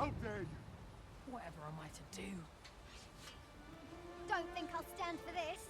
How dare you? Whatever am I to do? Don't think I'll stand for this.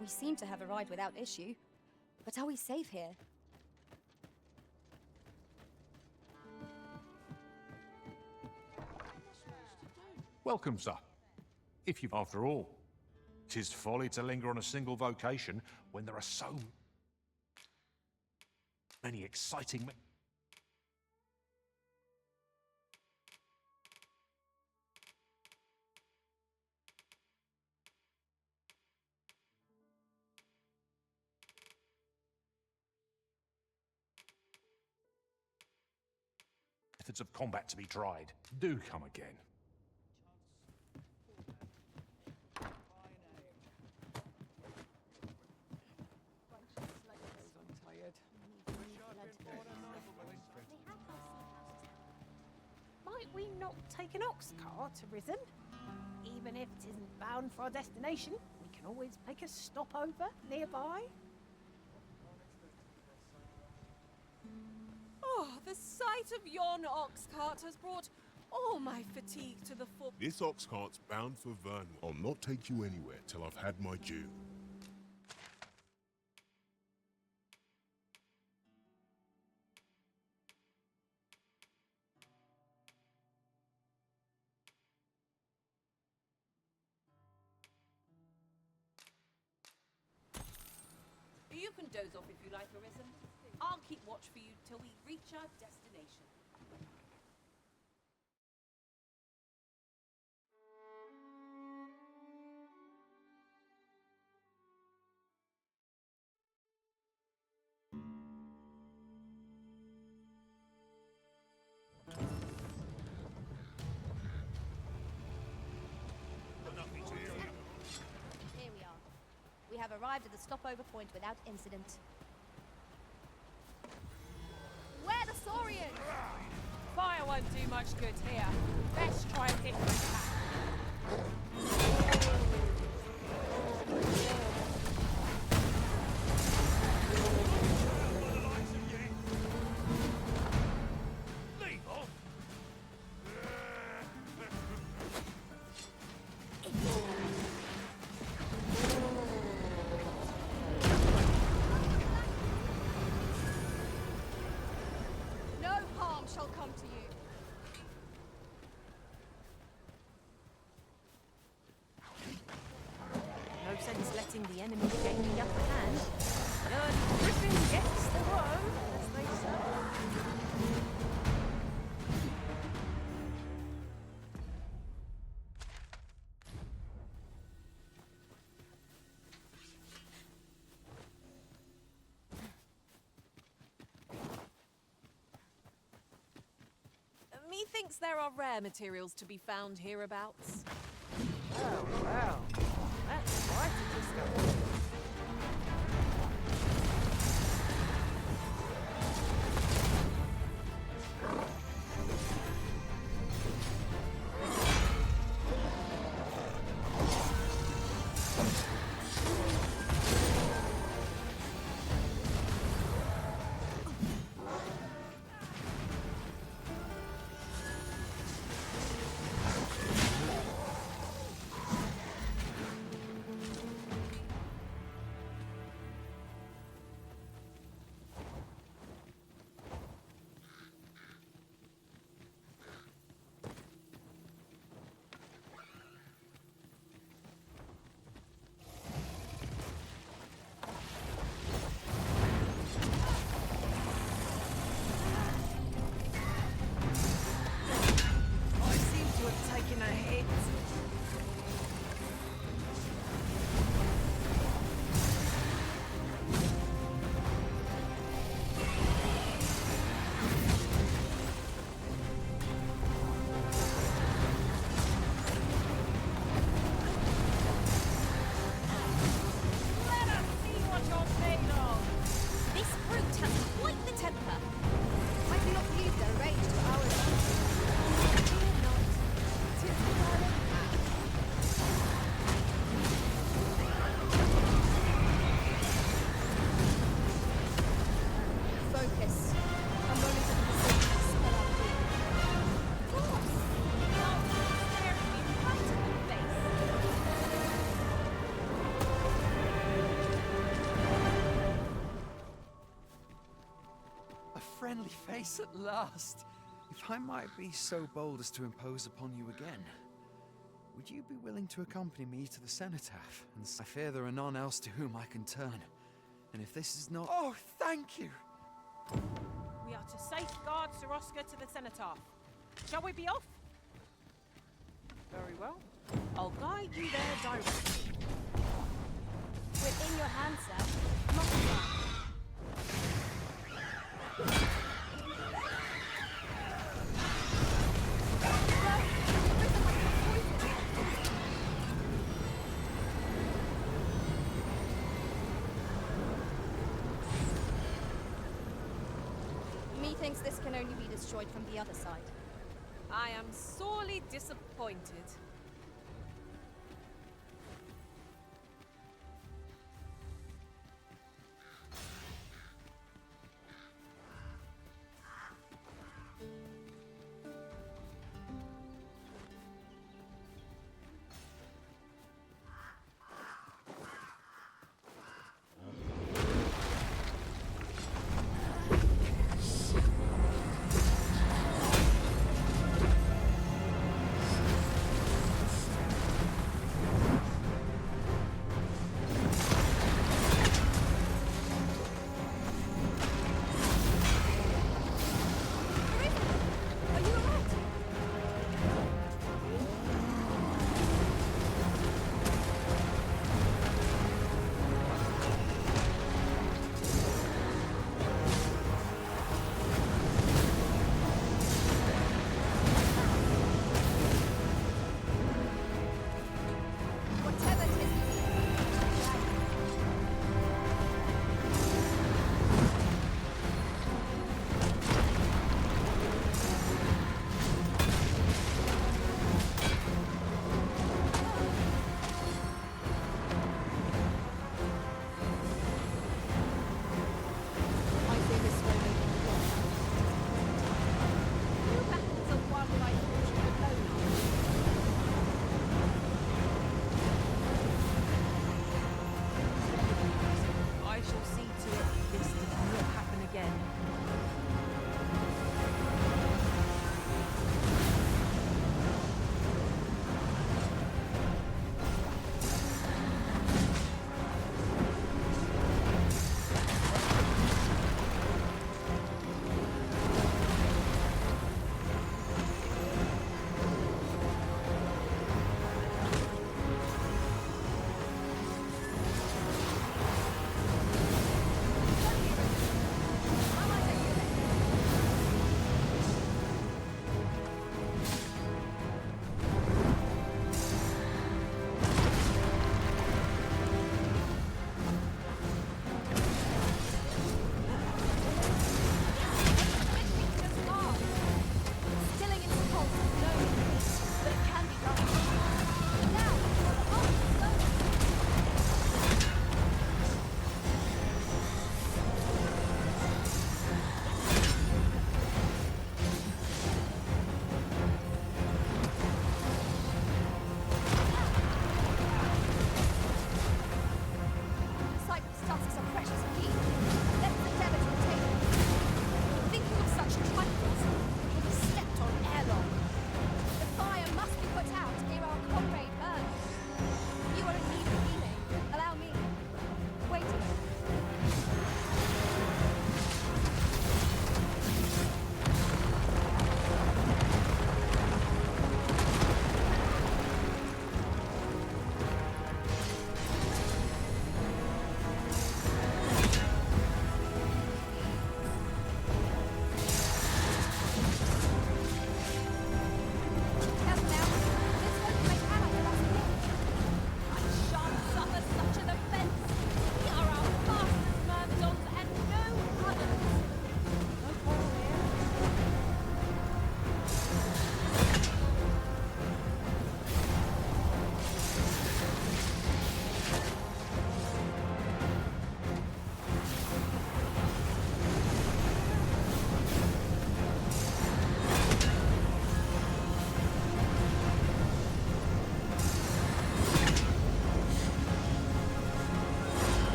We seem to have arrived without issue. But are we safe here? Welcome, sir. If you've, after all, 'tis folly to linger on a single vocation when there are so many exciting methods of combat to be tried. Do come again. Might we not take an ox cart to Risen? Even if it isn't bound for our destination, we can always make a stopover nearby. Oh, the sight of yon ox cart has brought all my fatigue to the fore. This ox cart's bound for Vernworth. I'll not take you anywhere till I've had my due. You can doze off if you like, Arisen. I'll keep watch for you till we reach our destination. Here we are. We have arrived at the stopover point without incident. Where the Saurians? Fire won't do much good here. Best try a different tack. suggesting the enemy gained the upper hand. The griffin gets the worm, as they say. Methinks there are rare materials to be found hereabouts. Well, that's quite a discovery. Taking a hit. Let us see what you're made of. This brute has quite the temper. I do not believe their rage to ours. Fear not. 'Tis the word of man. Focus. A moment of precision spell out doom. Of course! I'll stare at you right in the face. A friendly face at last. If I might be so bold as to impose upon you again, would you be willing to accompany me to the cenotaph? And I fear there are none else to whom I can turn. And if this is not... Oh, thank you! We are to safeguard Sir Oscar to the cenotaph. Shall we be off? Very well. I'll guide you there directly. Within your hands, sir. Not mine. Methinks this can only be destroyed from the other side. I am sorely disappointed.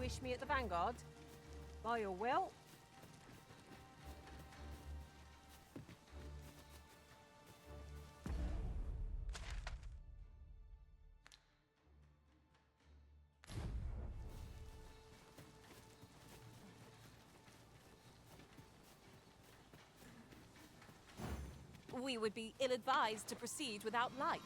Wish me at the Vanguard? By your will? We would be ill-advised to proceed without light.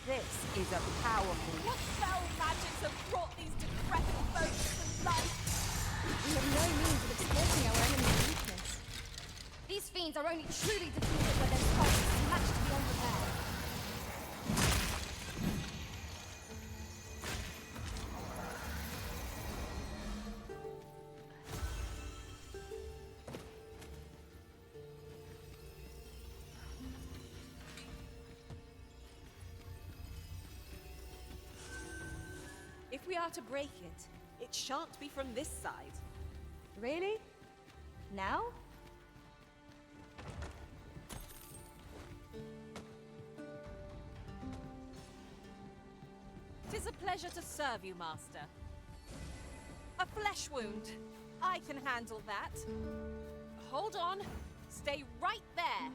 This is a powerful... What foul magics have brought these decrepit boats to life? We have no means of exploiting our enemy's weakness. These fiends are only truly defeated when their skulls are smashed beyond repair. If we are to break it, it shan't be from this side. Really? Now? Tis a pleasure to serve you, Master. A flesh wound. I can handle that. Hold on. Stay right there.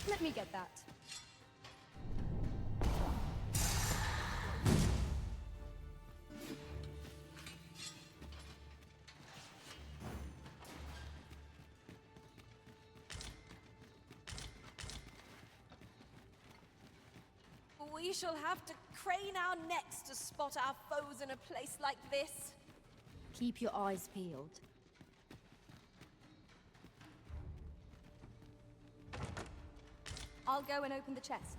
Let me get that. We shall have to crane our necks to spot our foes in a place like this. Keep your eyes peeled. I'll go and open the chest.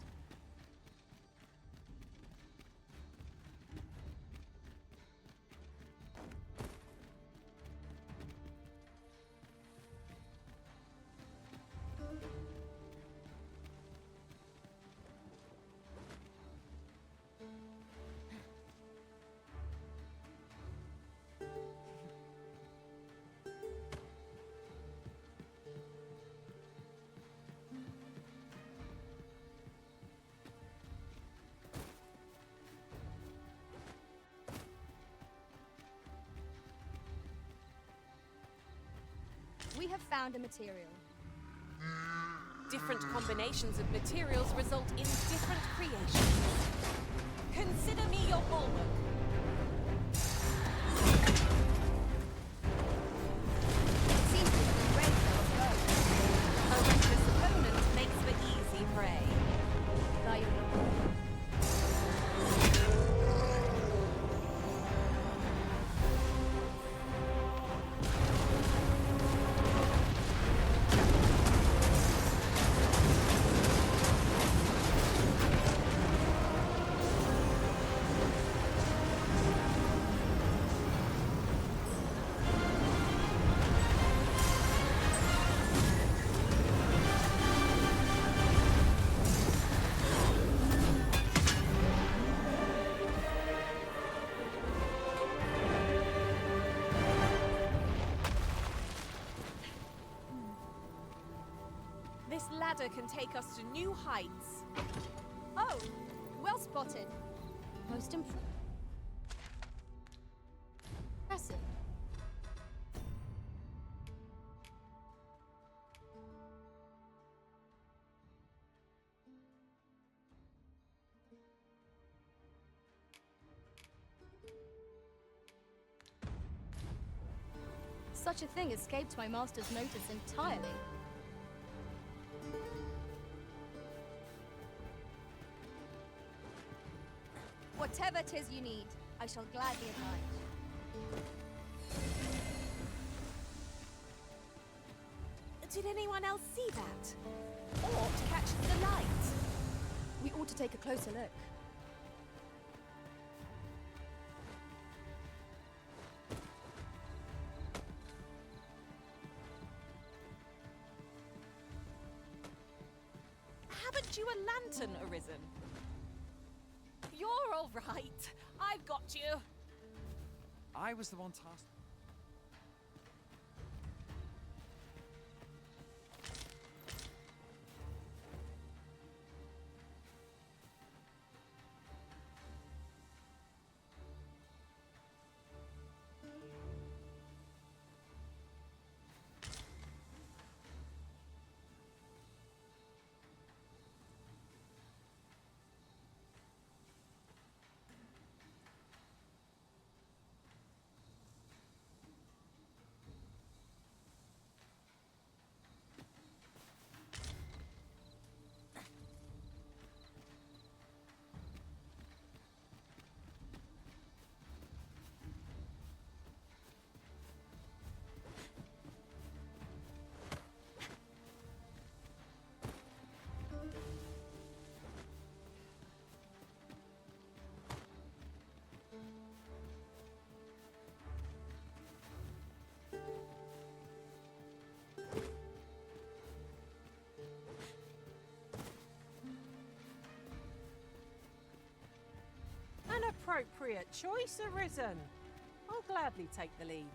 We have found a material. Different combinations of materials result in different creations. Consider me your bulwark. It seems to have been raised on a boat. A reckless opponent makes for easy prey. By your will. ladder can take us to new heights. Oh, well spotted. Most impressive. Such a thing escaped my master's notice entirely. Whatever 'tis you need, I shall gladly oblige. Did anyone else see that? Or catch the light? We ought to take a closer look. Haven't you a lantern arisen? You're all right. I've got you. I was the one tasked. An appropriate choice, Arisen. I'll gladly take the lead.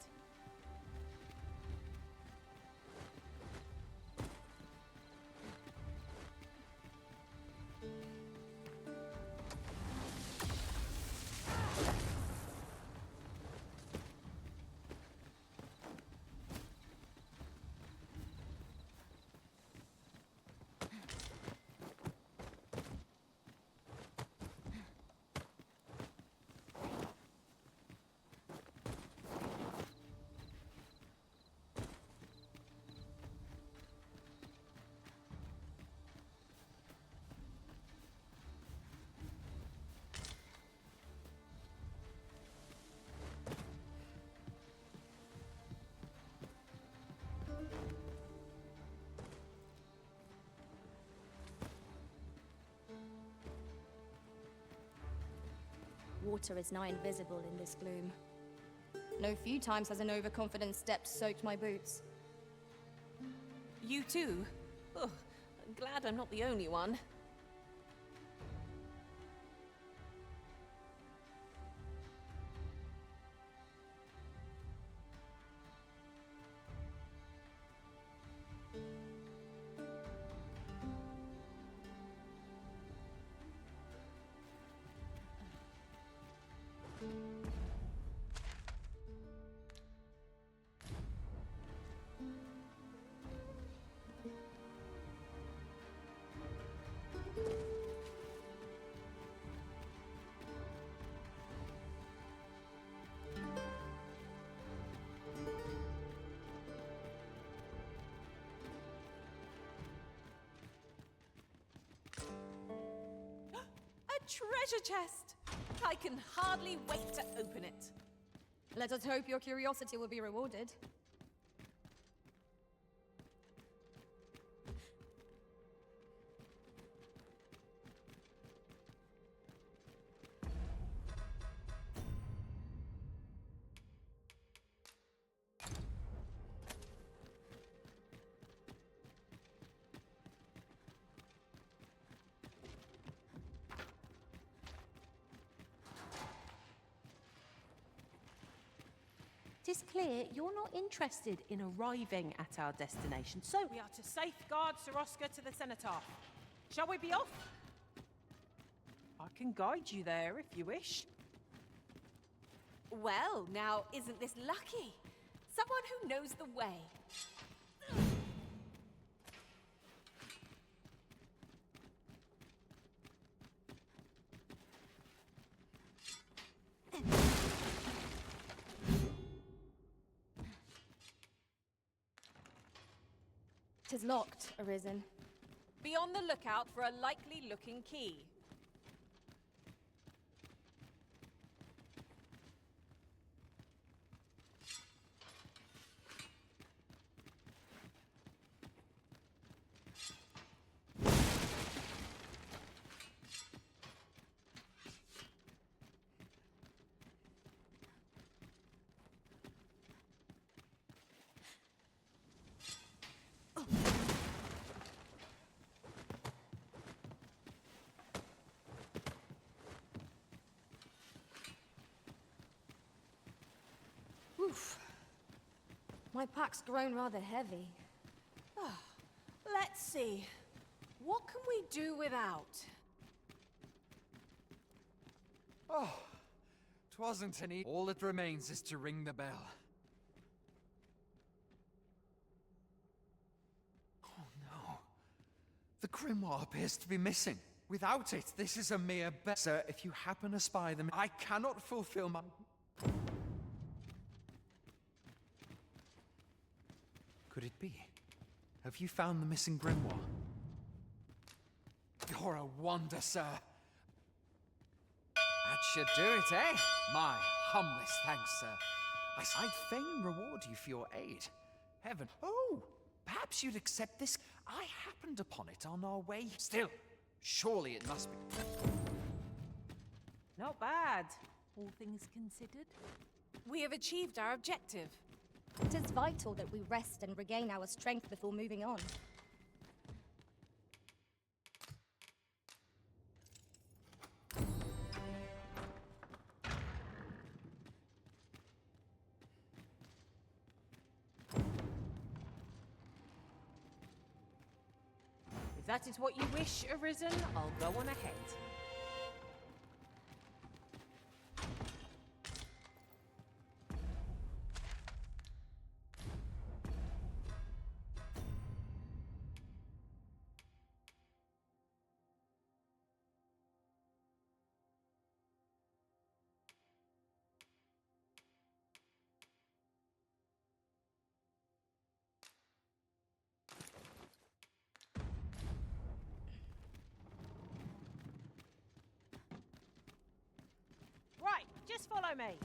Water is nigh invisible in this gloom. No few times has an overconfident step soaked my boots. You too? Oh, I'm glad I'm not the only one. Treasure chest! I can hardly wait to open it. Let us hope your curiosity will be rewarded. is clear you're not interested in arriving at our destination, so we are to safeguard Sir Oscar to the cenotaph. Shall we be off? I can guide you there if you wish. Well, now, isn't this lucky? Someone who knows the way. Tis locked, Arisen. Be on the lookout for a likely-looking key. Oof. My pack's grown rather heavy. Let's see. What can we do without? Oh, 'twasn't any. All that remains is to ring the bell. Oh no. The grimoire appears to be missing. Without it, this is a mere Sir, if you happen to spy them, I cannot fulfill my... Could it be? Have you found the missing grimoire? You're a wonder, sir. That should do it, eh? My humblest thanks, sir. I'd fain reward you for your aid. Heaven. Oh, perhaps you'd accept this. I happened upon it on our way. Still, surely it must be. Not bad, all things considered. We have achieved our objective. It is vital that we rest and regain our strength before moving on. If that is what you wish, Arisen, I'll go on ahead. Right, just follow me.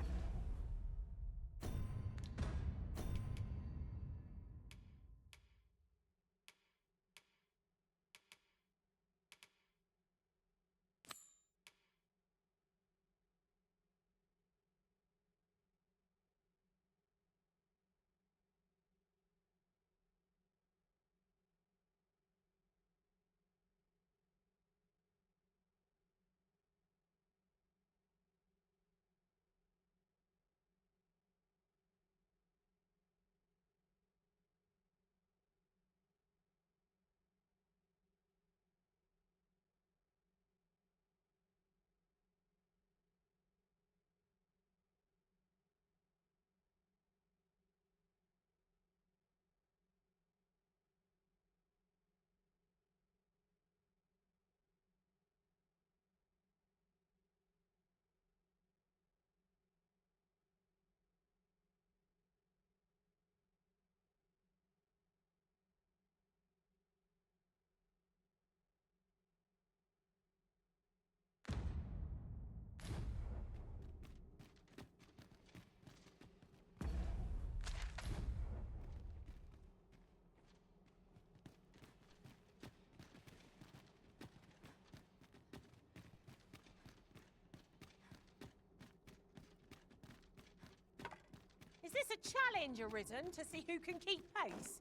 Is this a challenge, Arisen, to see who can keep pace?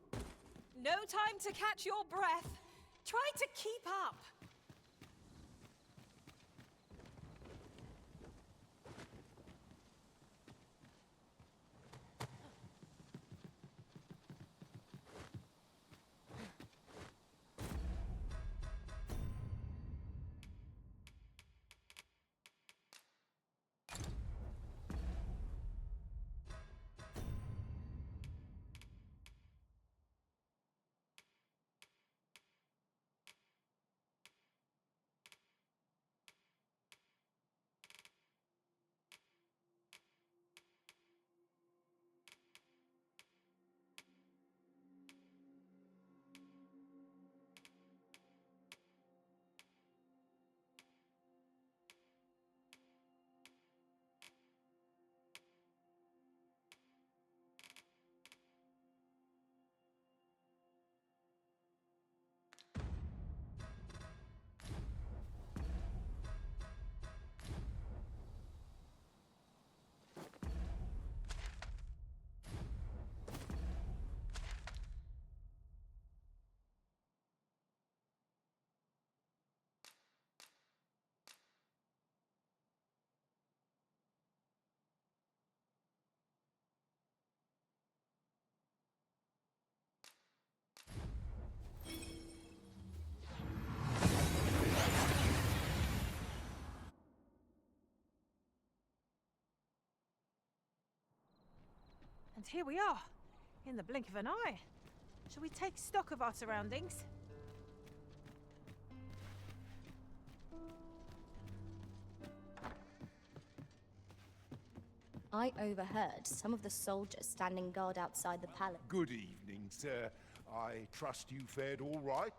No time to catch your breath. Try to keep up. And here we are, in the blink of an eye. Shall we take stock of our surroundings? I overheard some of the soldiers standing guard outside the palace. Good evening, sir. I trust you fared all right?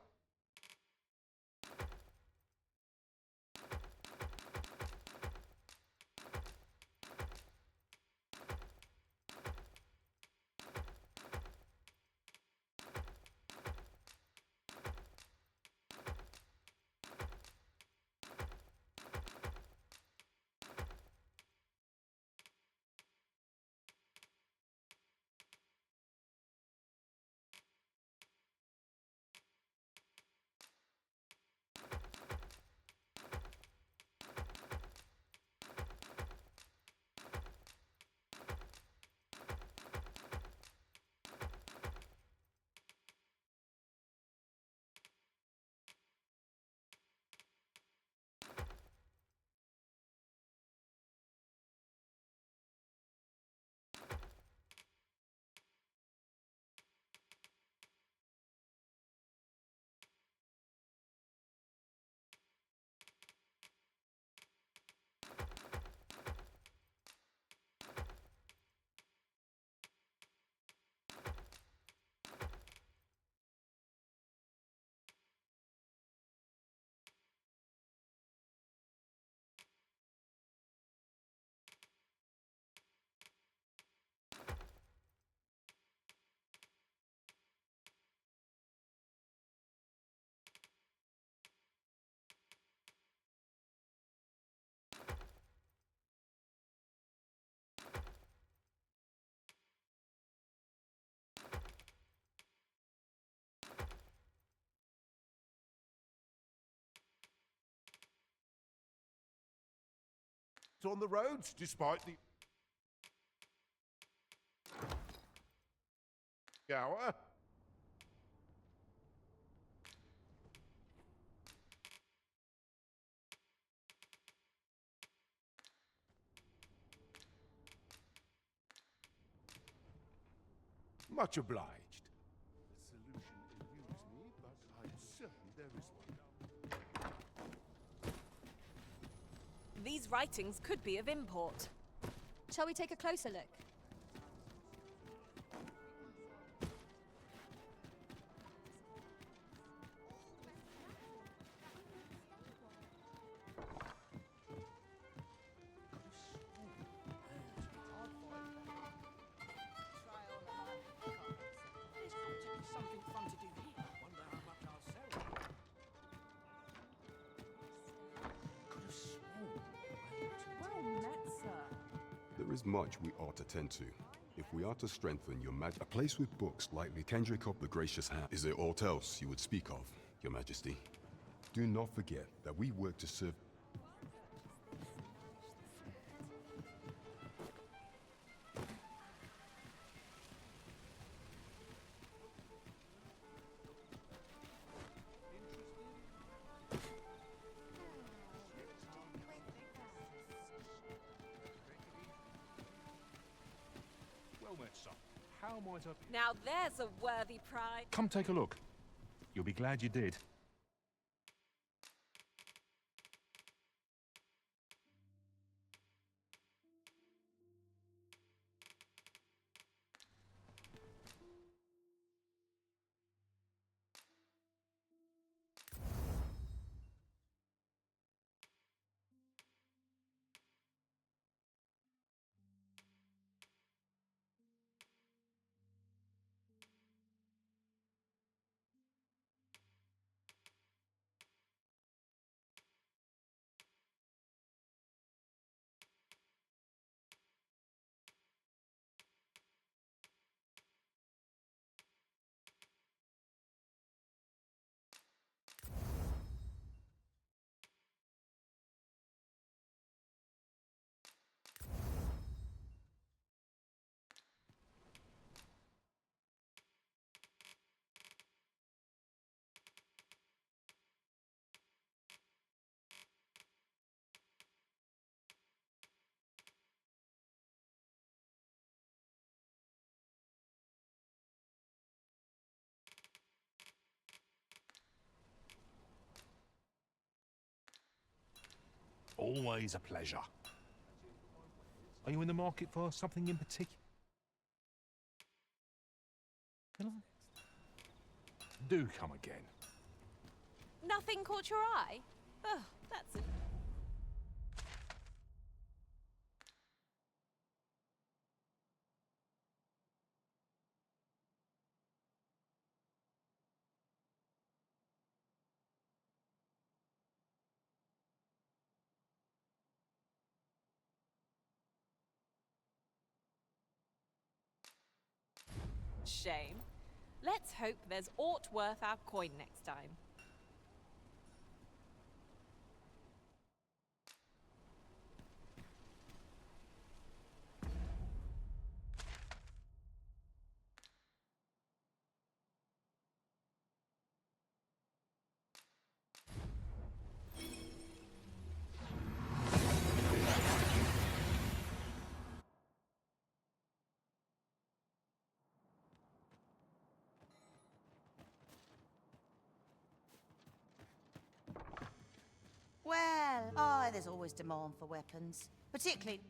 On the roads, despite the hour. Much obliged. The solution eludes me, but I'm certain there is one. These writings could be of import. Shall we take a closer look? There is much we ought to tend to. If we are to strengthen your a place with books like Kendrick of the Gracious Hand. Is there aught else you would speak of, your majesty? Do not forget that we work to serve. Well met, son. How might I... Now there's a worthy prize. Come take a look. You'll be glad you did. Always a pleasure. Are you in the market for something in particular? Do come again. Nothing caught your eye? Oh, that's it. Shame. Let's hope there's aught worth our coin next time. Well, there's always demand for weapons. Particularly...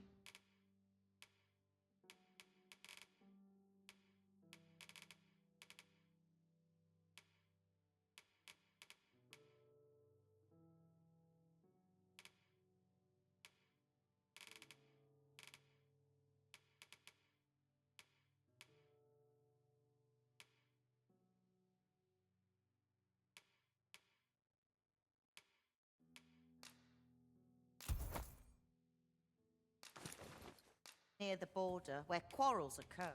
near the border, where quarrels occur.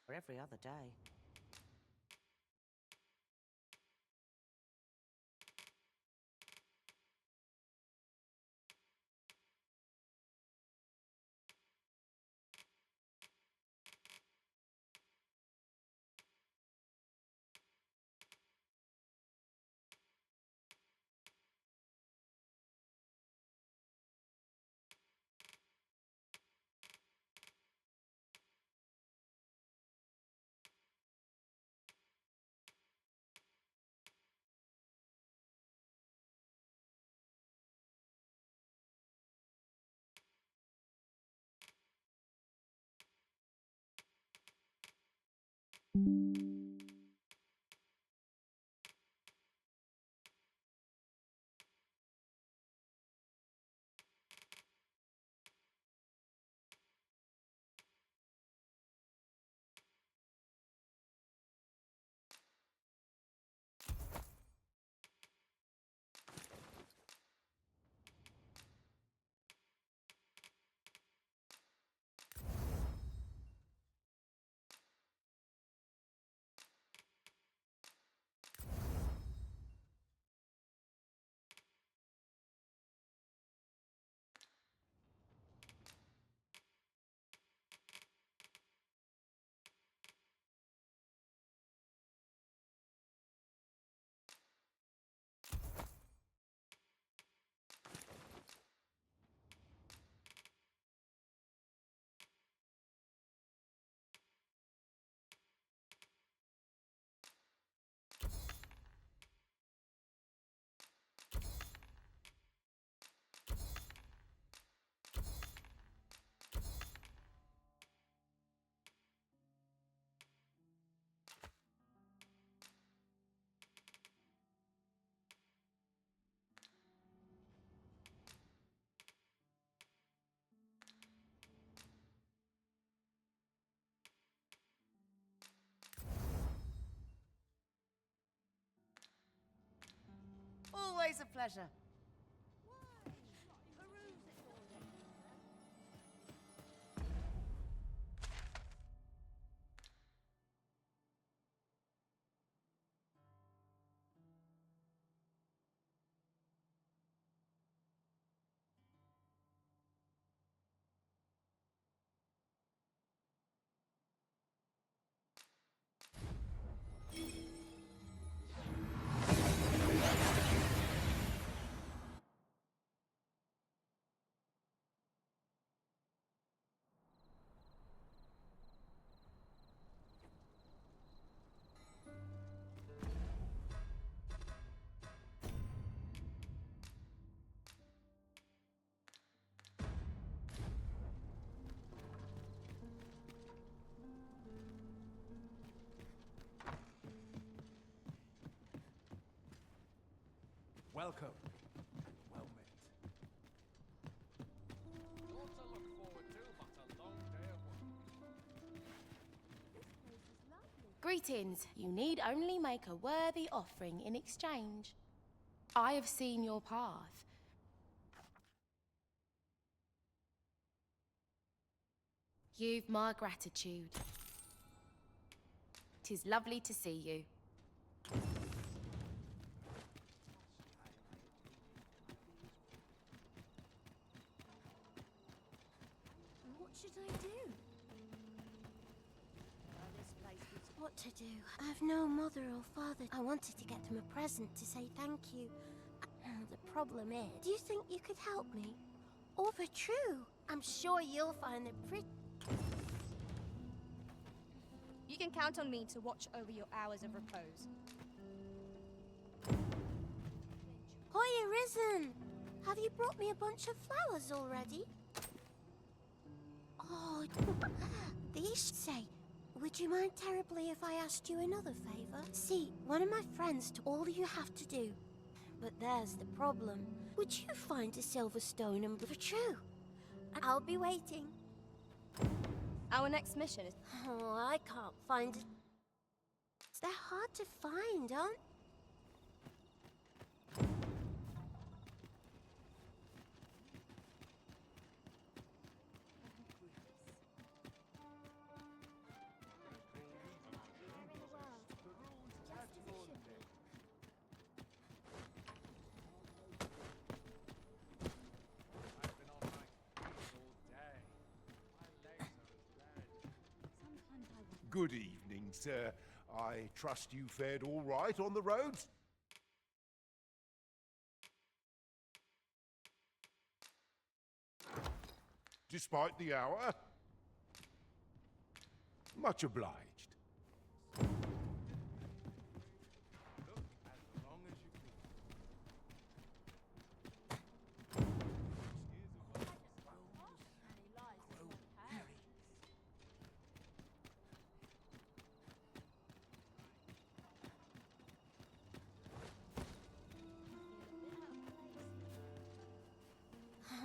For every other day. Always a pleasure. welcome. Well met. Lots to look forward to, but a long day of work. Greetings. You need only make a worthy offering in exchange. I have seen your path. You've my gratitude. 'Tis lovely to see you. What should I do? What to do? I have no mother or father. I wanted to get them a present to say thank you. The problem is, do you think you could help me? Or for true, I'm sure you'll find it pretty. You can count on me to watch over your hours of repose. Hoy, Arisen! Have you brought me a bunch of flowers already? Oh, these say, would you mind terribly if I asked you another favor? See, one of my friends took all you have to do. But there's the problem. Would you find a silver stone and for true? I'll be waiting. Our next mission is... Oh, I can't find it. They're hard to find, aren't Good evening, sir. I trust you fared all right on the roads? Despite the hour? Much obliged.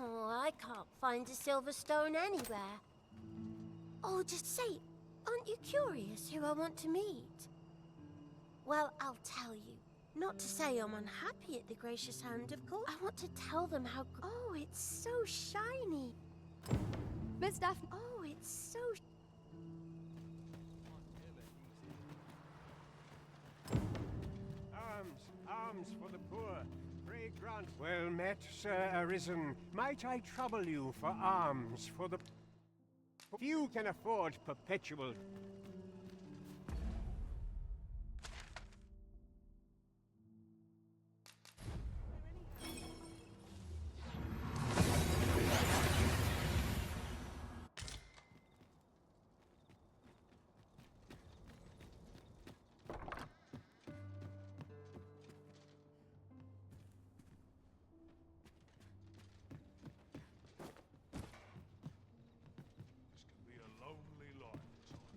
Oh, I can't find a silver stone anywhere. Oh, just say, aren't you curious who I want to meet? Well, I'll tell you. Not to say I'm unhappy at the Gracious Hand, of course. I want to tell them how... Oh, it's so shiny. Miss Daphne... Oh, it's so... Alms for the poor. Pray grant. Well met, Sir Arisen. Might I trouble you for alms for the... Few can afford perpetual...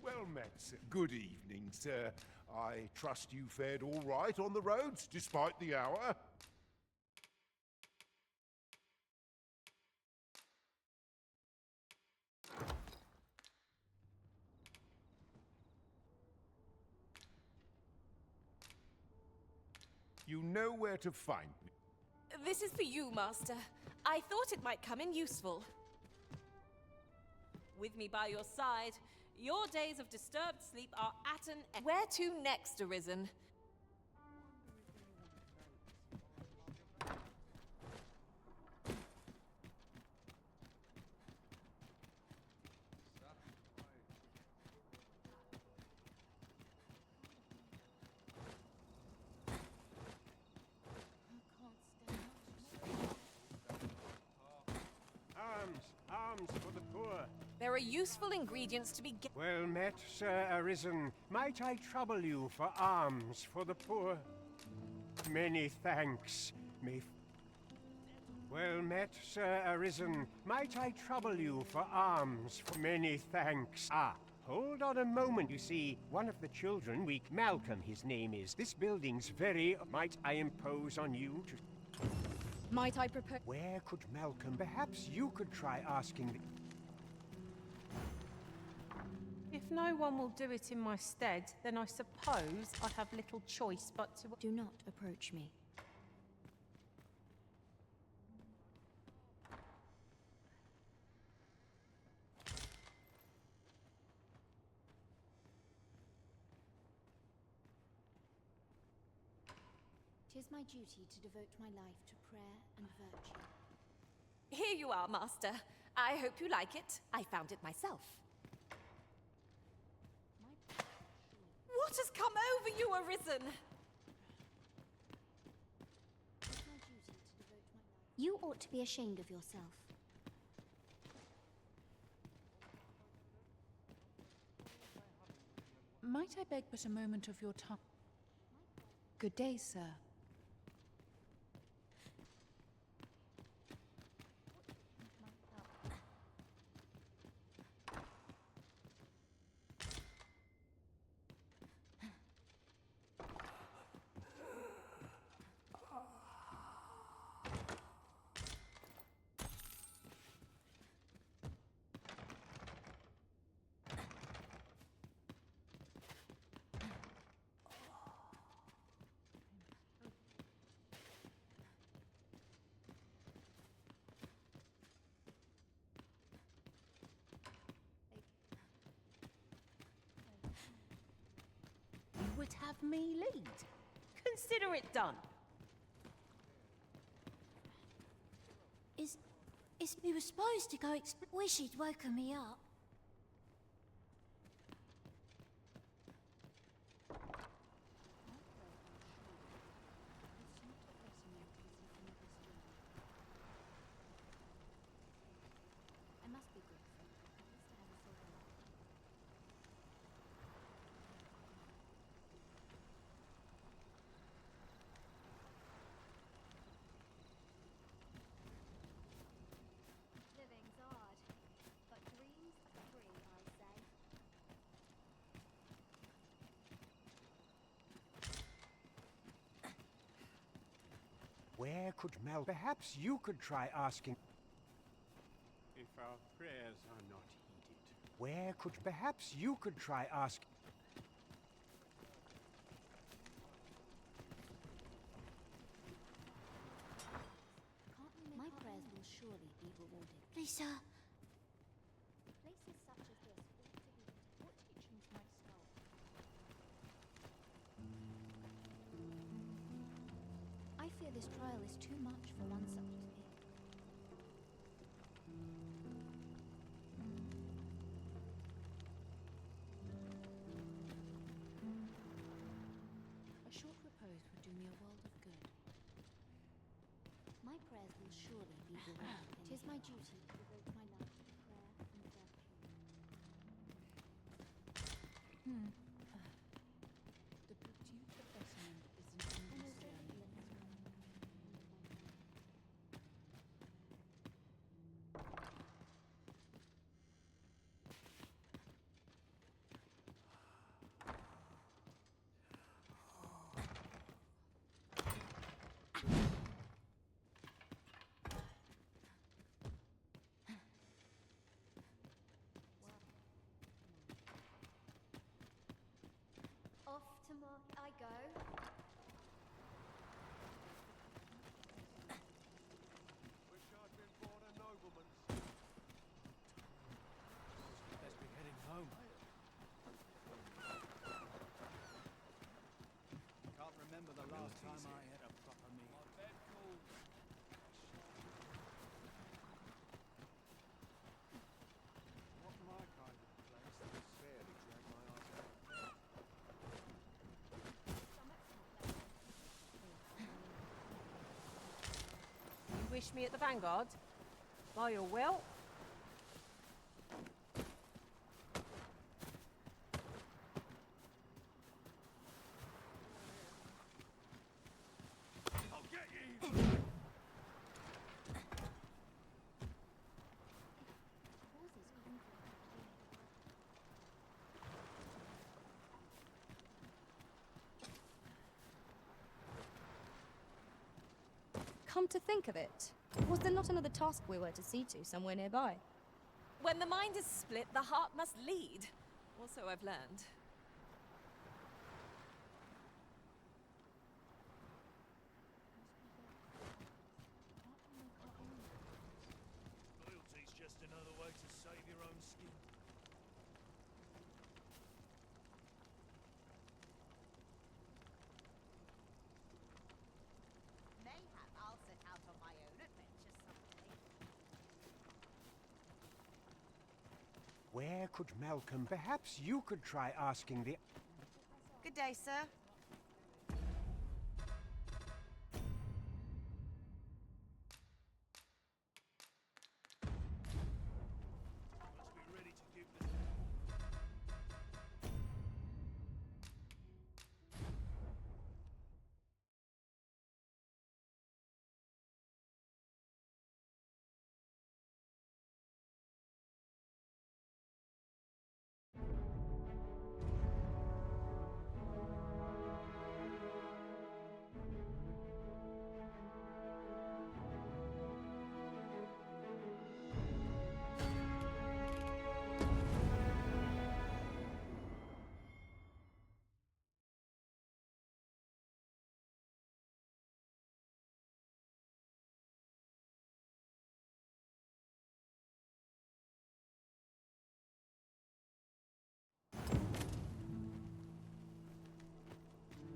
Well met, sir. Good evening, sir. I trust you fared all right on the roads, despite the hour? You know where to find me. This is for you, Master. I thought it might come in useful. With me by your side, your days of disturbed sleep are at an end. Where to next, Arisen? Alms for the poor. There are useful ingredients to be get. Well met, Sir Arisen. Might I trouble you for alms for the poor? Many thanks. Well met, Sir Arisen. Might I trouble you for alms for many thanks? Ah, hold on a moment. You see, one of the children, Malcolm his name is. This building's very... Might I impose on you to... Might I propose? Where could Malcolm? Perhaps you could try asking the... If no one will do it in my stead, then I suppose I have little choice but to... Do not approach me. Tis my duty to devote my life to prayer and virtue. Here you are, Master. I hope you like it. I found it myself. What has come over you, Arisen? Tis my duty to devote my life. You ought to be ashamed of yourself. Might I beg but a moment of your time? Good day, sir. You would have me lead. Consider it done. We were supposed to go wish he'd woken me up. I must be grateful. At least I have a silver light. Living's hard, but dreams are free, I say. Where could Mal... Perhaps you could try asking... If our prayers are not heeded. Where could... Perhaps you could try asking... My prayers will surely be rewarded. Lisa, Places such as this ought to be... What teachings might skull? I fear this trial is too much for one such as me. A short repose would do me a world of good. My prayers will surely be rewarded. Tis my duty to devote my life to prayer and virtue. The pursuit of betterment is an endless journey. Off to market I go. Wish I'd been born a nobleman. Best be heading home. Can't remember the last time I had a proper meal. My bed calls. Not my kind of place. They fairly drag my eyes out. You wish me at the Vanguard? By your will. I'll get you! Causes conflict. Come to think of it, was there not another task we were to see to somewhere nearby? When the mind is split, the heart must lead. Or so I've learned. Loyalty's just another way to save your own skin. Mayhap I'll set out on my own adventure someday. Where could Malcolm? Perhaps you could try asking the... Good day, sir. Must be ready to give the...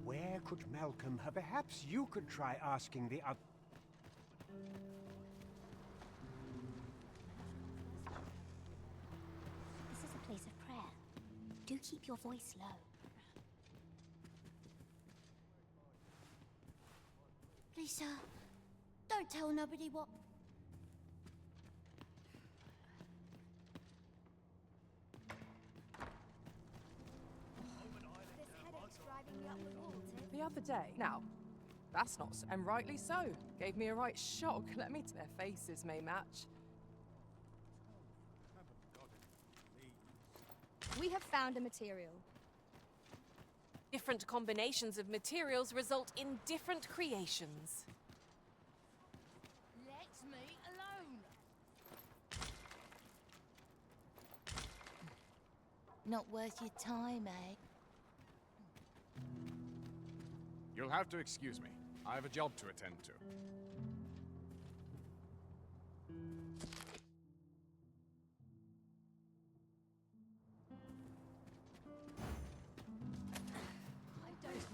Where could Malcolm have? Perhaps you could try asking the other... This is a place of prayer. Do keep your voice low. Please, sir, don't tell nobody what... The other day. Now, that's not... And rightly so. Gave me a right shock. Let me... Their faces may match. We have found a material. Different combinations of materials result in different creations. Let me alone. Not worth your time, eh? You'll have to excuse me. I have a job to attend to.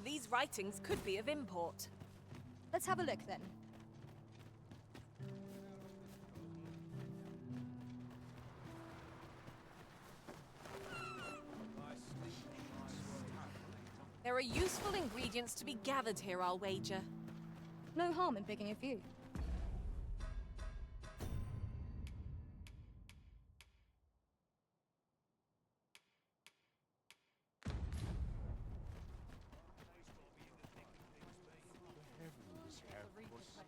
These writings could be of import. Let's have a look then. There are useful ingredients to be gathered here, I'll wager. No harm in picking a few.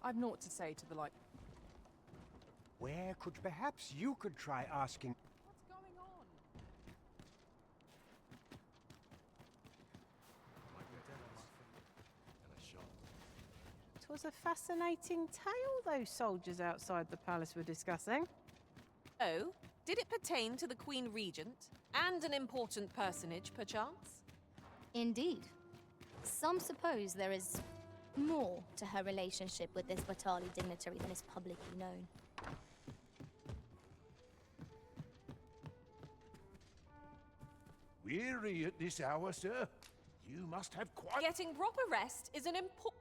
I've naught to say to the like... Where could... Perhaps you could try asking... What's going on? 'Twas a fascinating tale those soldiers outside the palace were discussing. Oh? Did it pertain to the Queen Regent? And an important personage, perchance? Indeed. Some suppose there is more to her relationship with this Batali dignitary than is publicly known. Weary at this hour, sir? You must have quite... Getting proper rest is an important...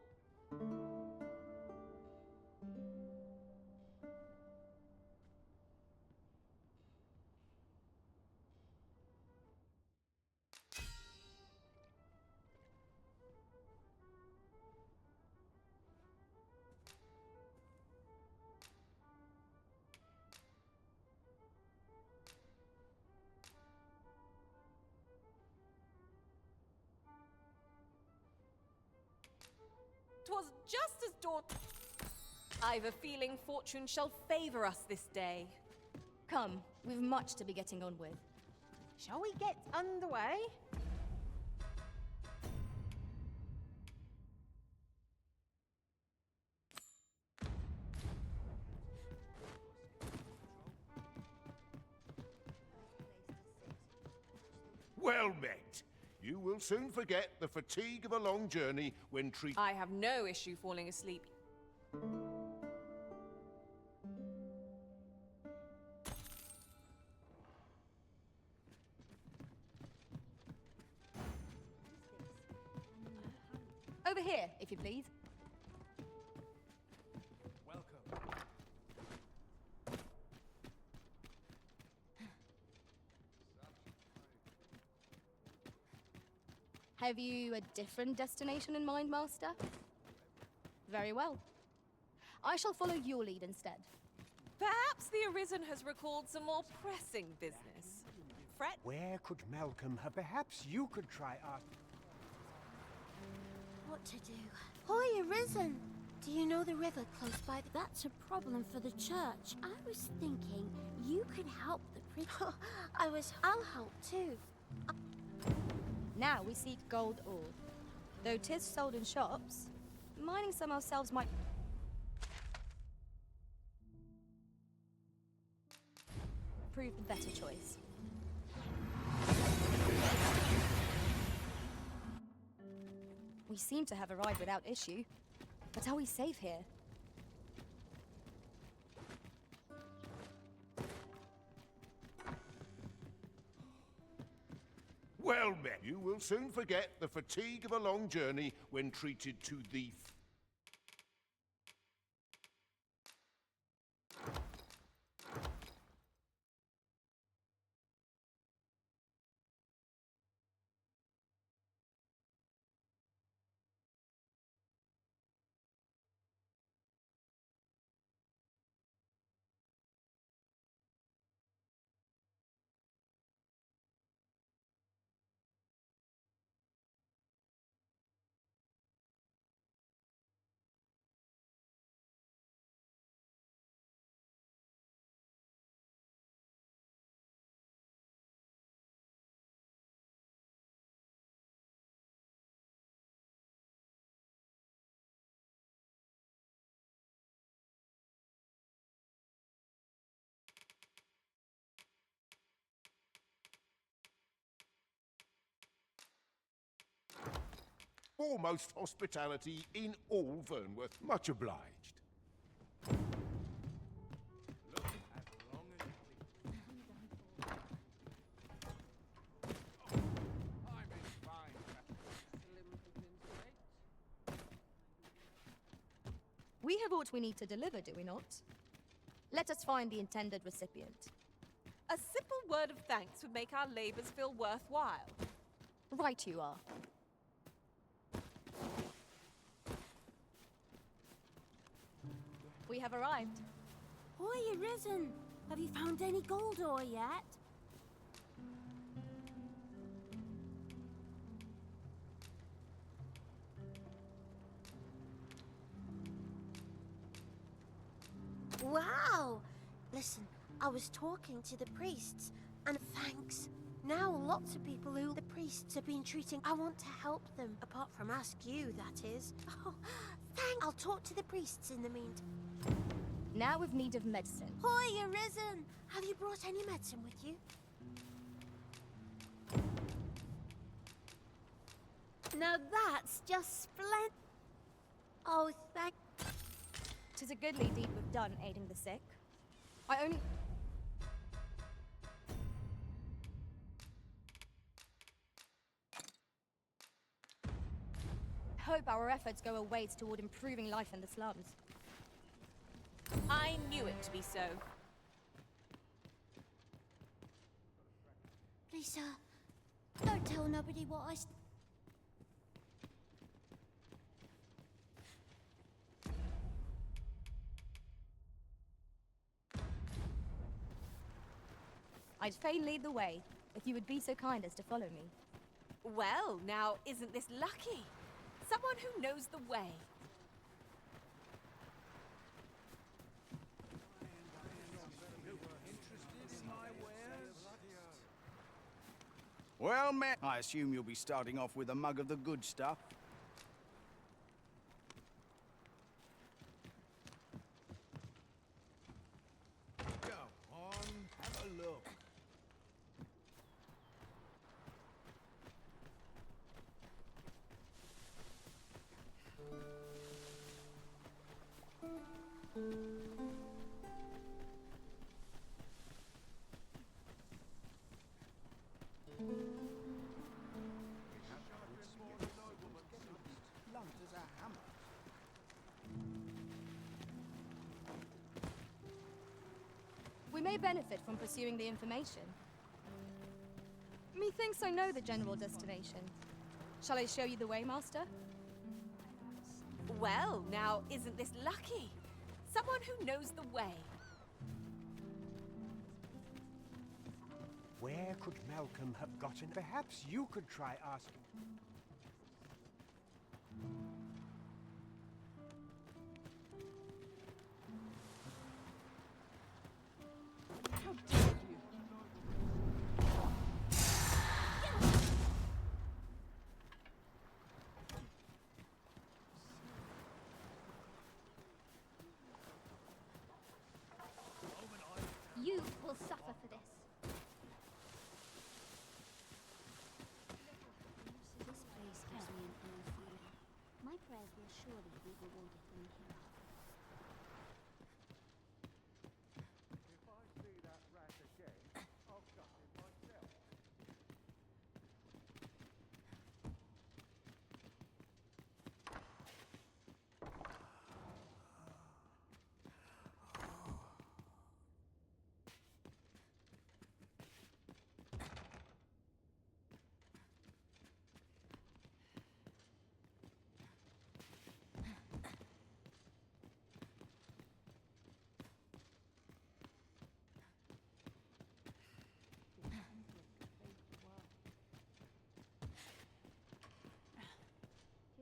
Twas just as dawn... I've a feeling fortune shall favor us this day. Come, we've much to be getting on with. Shall we get underway? Well met. You will soon forget the fatigue of a long journey when treated. I have no issue falling asleep. Over here, if you please. Welcome. Have you a different destination in mind, Master? Very well. I shall follow your lead instead. Perhaps the Arisen has recalled some more pressing business. Fret? Where could Malcolm have? Perhaps you could try our... What to do? Hoy, Arisen! Do you know the river close by? That's a problem for the church. I was thinking you could help the priest. I'll help too. Now we seek gold ore. Though 'tis sold in shops, mining some ourselves might... prove the better choice. We seem to have arrived without issue. But are we safe here? Well met. You will soon forget the fatigue of a long journey when treated to the... Foremost hospitality in all Vernworth. Much obliged. We have what we need to deliver, do we not? Let us find the intended recipient. A simple word of thanks would make our labors feel worthwhile. Right you are. We have arrived. Hoy, Arisen! Have you found any gold ore yet? Wow! Listen, I was talking to the priests, and thanks. Now lots of people who the priests have been treating, I want to help them. Apart from ask you, that is. Oh, thanks. I'll talk to the priests in the meantime. Now we've need of medicine. Hoy, Arisen! Have you brought any medicine with you? Now that's just splendid. Oh, thank... 'Tis a goodly deed we've done aiding the sick. I only... hope our efforts go a ways toward improving life in the slums. I knew it to be so. Please, sir, don't tell nobody what I... I'd fain lead the way, if you would be so kind as to follow me. Well, now, isn't this lucky? Someone who knows the way. Well met. I assume you'll be starting off with a mug of the good stuff. Go on, have a look. Blunt as a hammer. We may benefit from pursuing the information. Methinks I know the general destination. Shall I show you the way, Master? Well, now, isn't this lucky? Someone who knows the way. Where could Malcolm have gotten? Perhaps you could try asking. How dare you! You will suffer for this. This place gives me an ill feeling. My prayers will surely be rewarded from here. If I see that rat again, I'll cut him myself.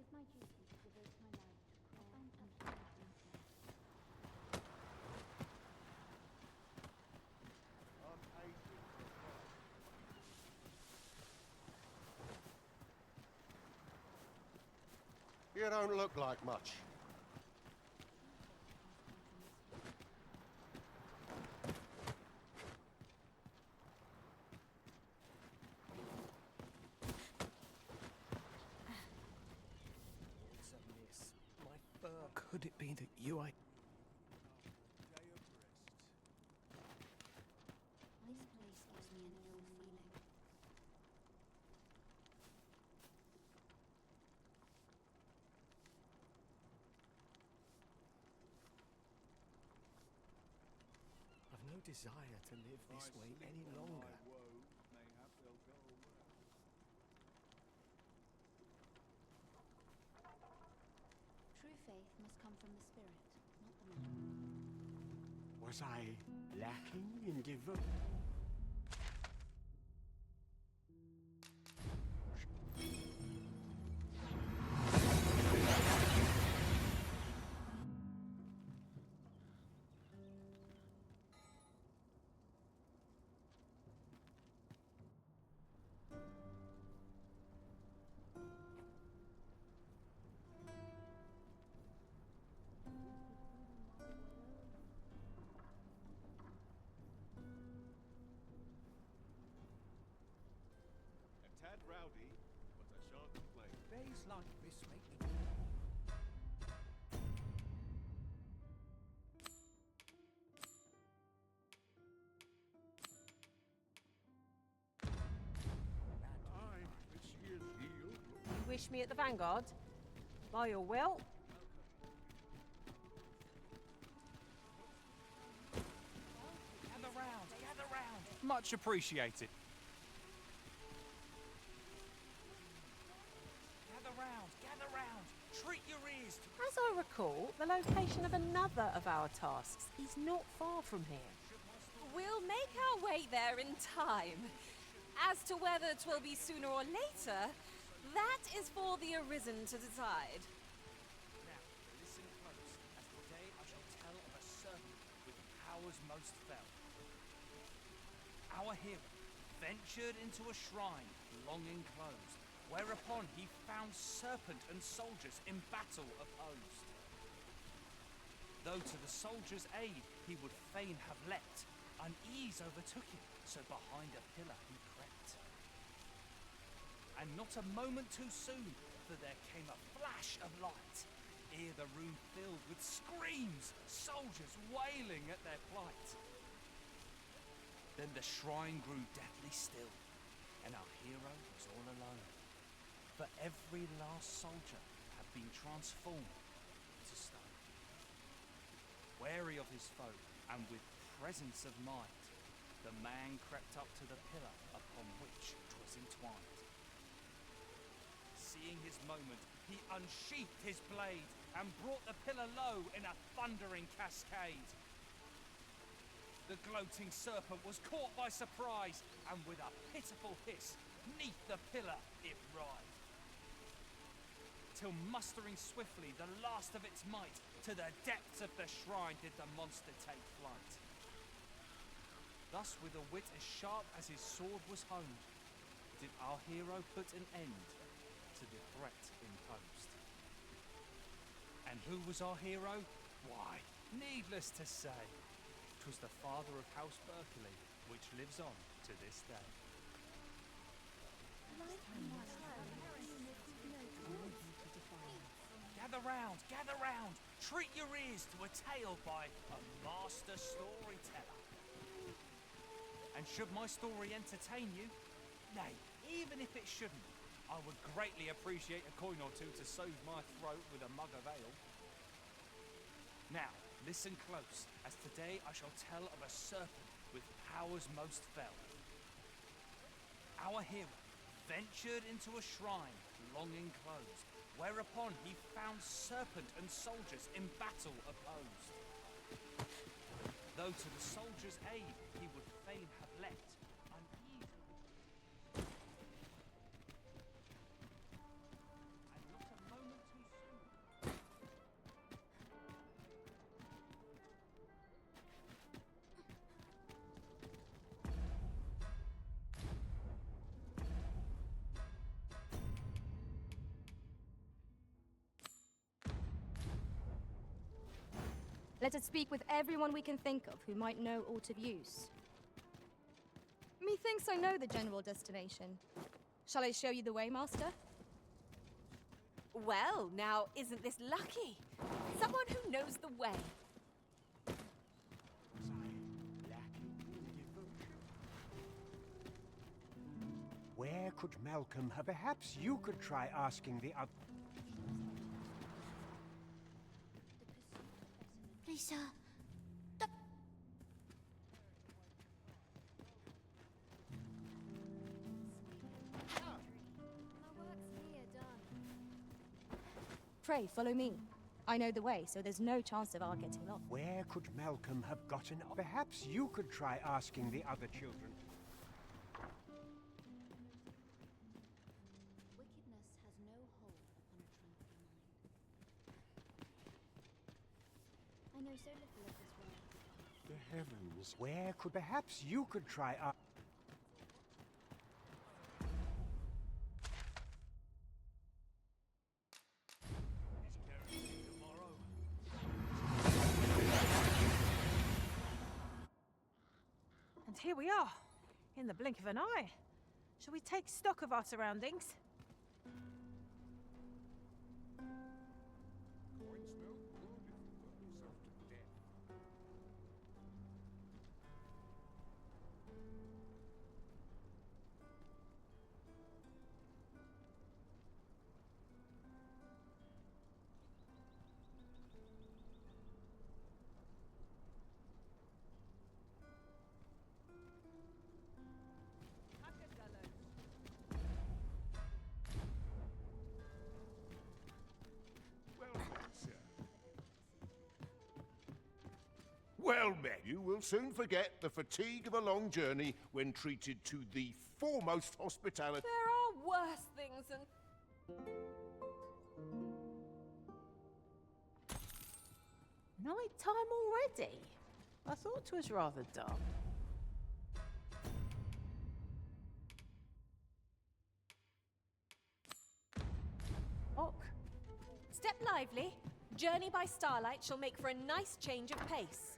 It is my duty to devote my life to prayer and penance. I'm aching for blood. You don't look like much. It's a miss. My fur. Could it be that you I... This place gives me an ill feeling. I've no desire to live this way any longer. True faith must come from the spirit, not the man. Was I lacking in devotion? A tad rowdy, but I shan't complain. Days like this make me... Aye, this year's yield. You wish me at the Vanguard? By your will? Gather round, gather round. Much appreciated. Gather round, gather round. Treat your ears to... As I recall, the location of another of our tasks is not far from here. We'll make our way there in time. As to whether 'twill be sooner or later, that is for the Arisen to decide. Now, listen close, as today I shall tell of a servant with powers most fell. Our hero ventured into a shrine long enclosed, whereupon he found serpent and soldiers in battle opposed. Though to the soldiers' aid he would fain have leapt, unease overtook him, so behind a pillar he crept. And not a moment too soon, for there came a flash of light, ere the room filled with screams, soldiers wailing at their plight. Then the shrine grew deathly still, and our hero was all alone. For every last soldier had been transformed into stone. Wary of his foe, and with presence of mind, the man crept up to the pillar upon which 'twas entwined. Seeing his moment, he unsheathed his blade, and brought the pillar low in a thundering cascade. The gloating serpent was caught by surprise, and with a pitiful hiss, 'neath the pillar it writhed. Till mustering swiftly the last of its might, to the depths of the shrine did the monster take flight. Thus, with a wit as sharp as his sword was honed, did our hero put an end to the threat imposed. And who was our hero? Why, needless to say, 'twas the father of House Berkeley, which lives on to this day. Gather round, treat your ears to a tale by a master storyteller. And should my story entertain you, nay, even if it shouldn't, I would greatly appreciate a coin or two to soothe my throat with a mug of ale. Now, listen close, as today I shall tell of a serpent with powers most fell. Our hero ventured into a shrine long enclosed, whereupon he found serpent and soldiers in battle opposed. Though to the soldiers' aid he would fain have leapt, uneasily and not a moment too soon. Let us speak with everyone we can think of who might know aught of use. Methinks I know the general destination. Shall I show you the way, Master? Well, now, isn't this lucky? Someone who knows the way. Where could Malcolm have? Perhaps you could try asking the other. Please, sir. Pray, follow me. I know the way, so there's no chance of our getting lost. Where could Malcolm have gotten? Perhaps you could try asking the other children. Wickedness has no hold upon a tranquil mind. I know so little of this world. The heavens. Where could? Perhaps you could try. And here we are, in the blink of an eye. Shall we take stock of our surroundings? Well met, you will soon forget the fatigue of a long journey when treated to the foremost hospitality. There are worse things than... Night time already? I thought 'twas rather dark. Ok. Step lively. Journey by starlight shall make for a nice change of pace.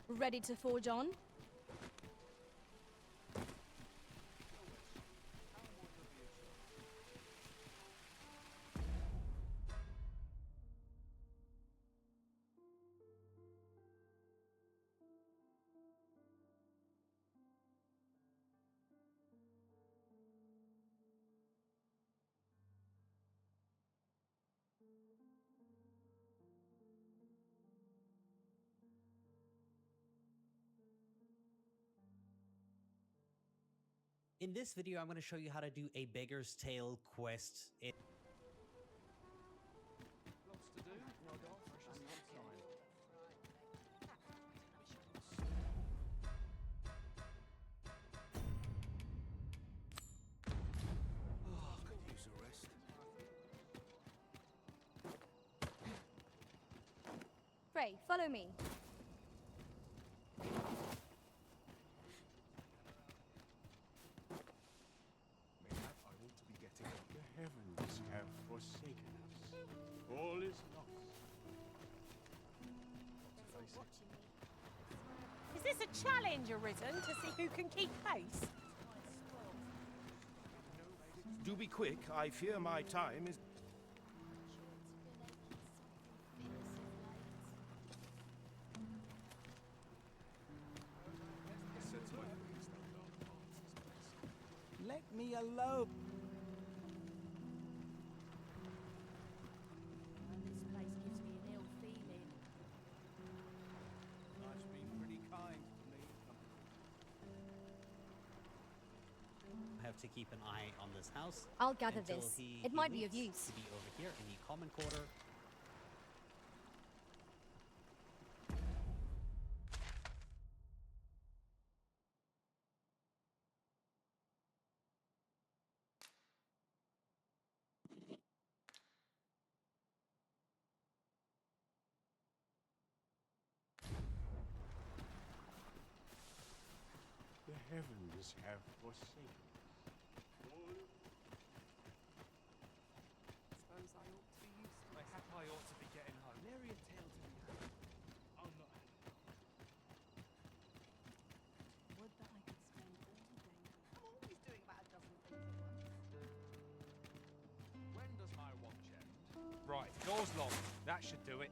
Ready to forge on? In this video, I'm going to show you how to do a Beggar's Tale quest. Lots to do. Log off. Precious time. Oh, could use a rest. Pray, follow me. Mayhap I ought to be getting up. The heavens have forsaken us. All is lost. Is this a challenge arisen to see who can keep pace? Do be quick. I fear my time is... Let me alone. This place gives me an ill feeling. Life's been pretty kind to me. Have to keep an eye on this house. I'll gather until this. He It might be of leaves use. to be over here in the common quarter. The heavens have forsaken us. Suppose I ought to be used to it. I ought to be getting home. Nary a tale to be had. I'm not Would that I could spend all day. I'm always doing about a dozen things at once. When does my watch end? Right, door's locked. That should do it.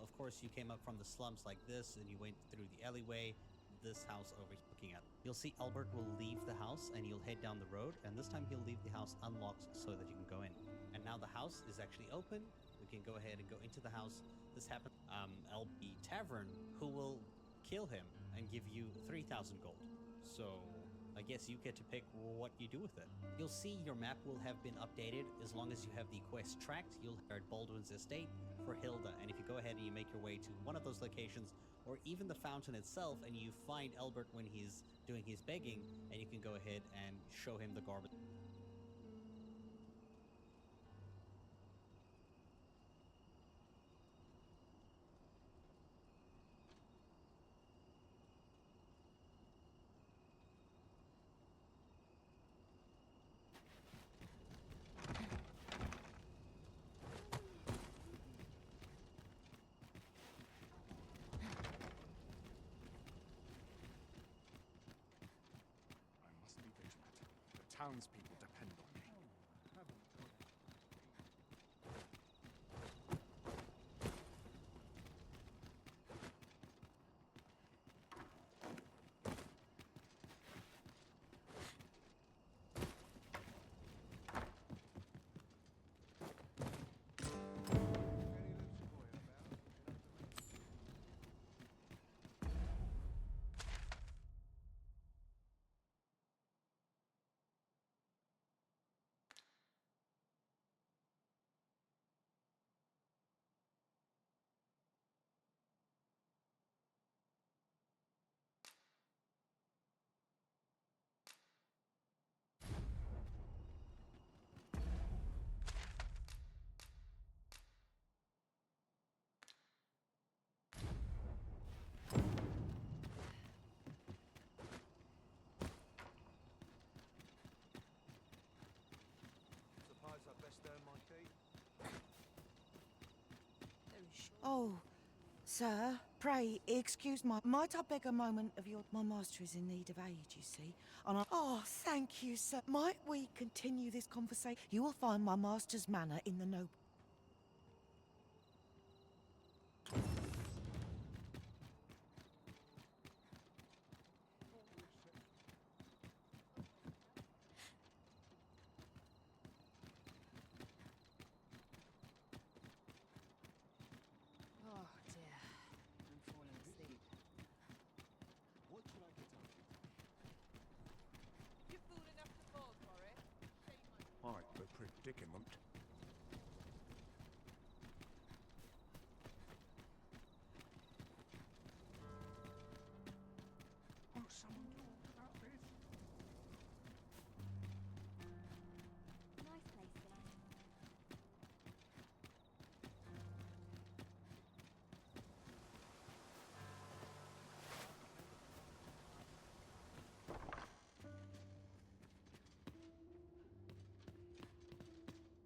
Of course, you came up from the slums like this, and you went through the alleyway. This house over here looking at. You'll see Albert will leave the house, and you'll head down the road, and this time he'll leave the house unlocked so that you can go in. And now the house is actually open. We can go ahead and go into the house. This happened. LB Tavern, who will kill him and give you 3,000 gold. So I guess you get to pick what you do with it. You'll see your map will have been updated as long as you have the quest tracked. You'll have Baldwin's estate for Hilda, and if you go ahead and you make your way to one of those locations, or even the fountain itself, and you find Albert when he's doing his begging, and you can go ahead and show him the garbage. I must be vigilant. The townspeople depend on me. Suppose I best earn my keep. Oh, sir, pray excuse my... Might I beg a moment of your... My master is in need of aid, you see. And I... Oh, thank you, sir. Might we continue this conversation? You will find my master's manor in the noble... predicament. Won't someone talk about this? Nice place this.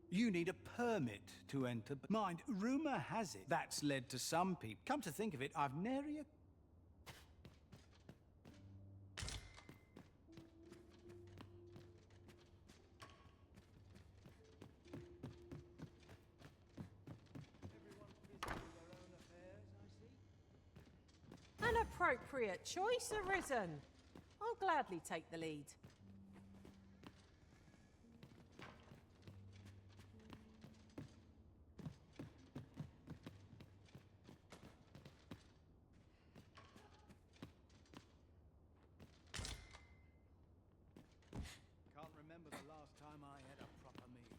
You need a permit to enter. Mind, rumour has it that's led to some people. Come to think of it, I've nary a... An appropriate choice arisen. I'll gladly take the lead. Can't remember the last time I had a proper meal.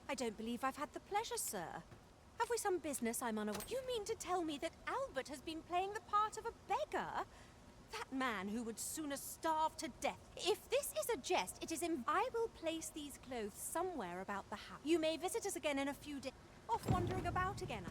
I don't believe I've had the pleasure, sir. Have we some business I'm unaware? You mean to tell me that Albert has been playing the part of a beggar? That man who would sooner starve to death. If this is a jest, it is I will place these clothes somewhere about the house. You may visit us again in a few days. Off wandering about again.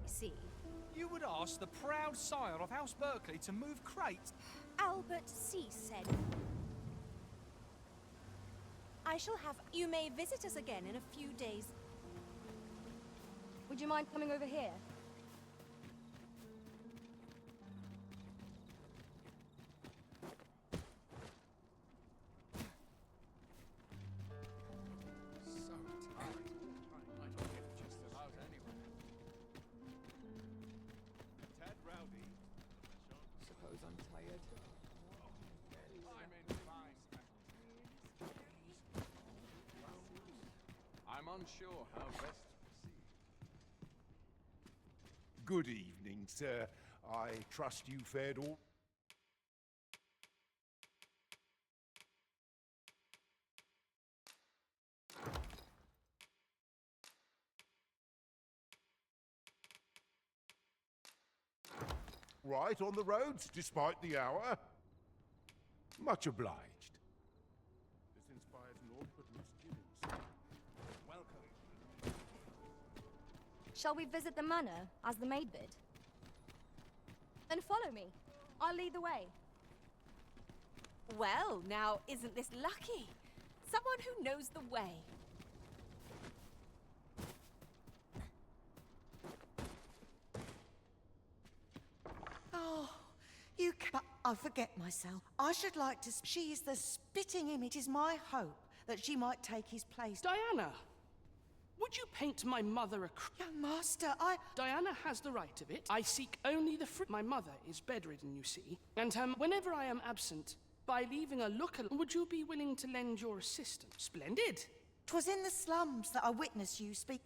See. You would ask the proud sire of House Berkeley to move crates? Albert C. said. I shall have... You may visit us again in a few days. Would you mind coming over here? So tired. I don't get just about anywhere. Tad rowdy. Suppose I'm tired. I'm in fine. I'm unsure how best to proceed. Good evening, sir. I trust you fared all... right on the roads, despite the hour. Much obliged. This inspires naught but misgivings. Shall we visit the manor, as the maid bid? Then follow me. I'll lead the way. Well, now, isn't this lucky? Someone who knows the way. Oh, you can. But I forget myself. I should like to. She is the spitting image. It is my hope that she might take his place. Diana! Would you paint my mother a Young master, Diana has the right of it. I seek only the My mother is bedridden, you see, and whenever I am absent, by leaving a look would you be willing to lend your assistance? Splendid! 'Twas in the slums that I witnessed you speak.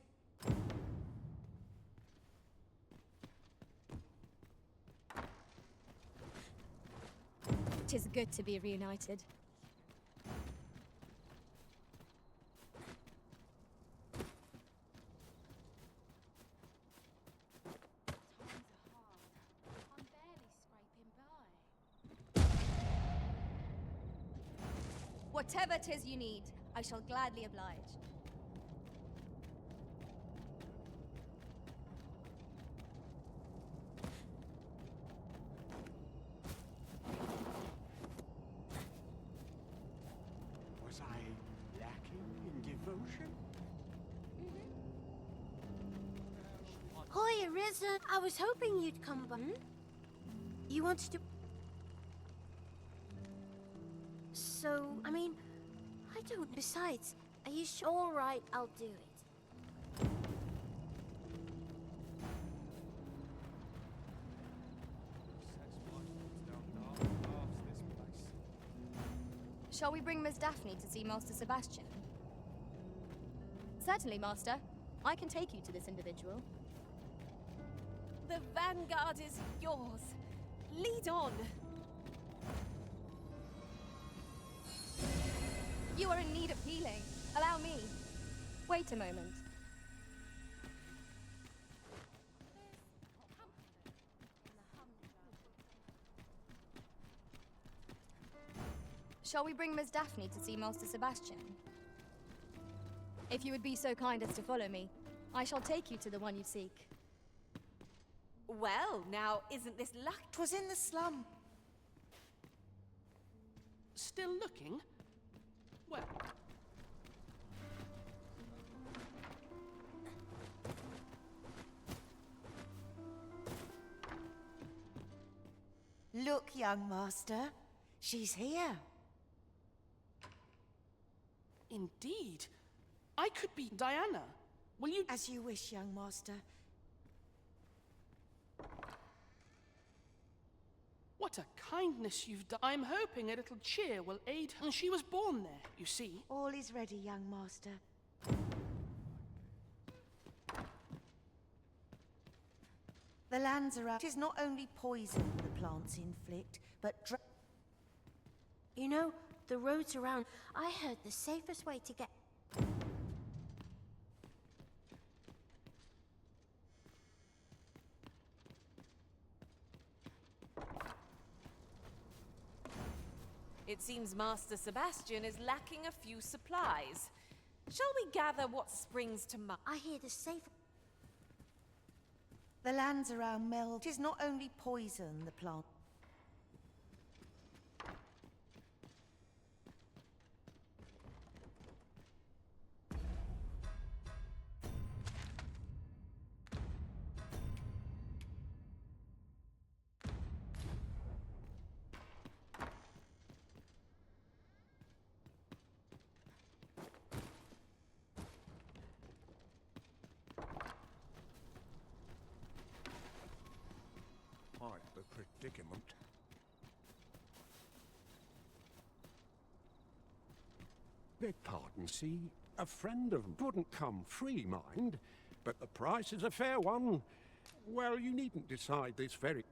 Tis good to be reunited. Whatever 'tis you need, I shall gladly oblige. Was I lacking in devotion? Hoy, Arisen. I was hoping you'd come by. You wanted to... So, I mean, I don't... Besides, are you sure? All right, I'll do it. Shall we bring Miss Daphne to see Master Sebastian? Certainly, Master. I can take you to this individual. The vanguard is yours. Lead on. You are in need of healing. Allow me. Wait a moment. Shall we bring Miss Daphne to see Master Sebastian? If you would be so kind as to follow me, I shall take you to the one you seek. Well, now, isn't this luck? 'Twas in the slum. Still looking? Well... Look, young master. She's here. Indeed. I could be Diana. Will you... As you wish, young master. What a kindness you've done. I'm hoping a little cheer will aid her. And she was born there, you see. All is ready, young master. The lands are out. 'Tis not only poison the plants inflict, but You know, the roads around... I heard the safest way to get... It seems Master Sebastian is lacking a few supplies. Shall we gather what springs to mind? I hear the safe... The lands around Mel. 'Tis not only poison the plant. Quite the predicament. Beg pardon, see? A friend of wouldn't come free, mind, but the price is a fair one. Well, you needn't decide this very...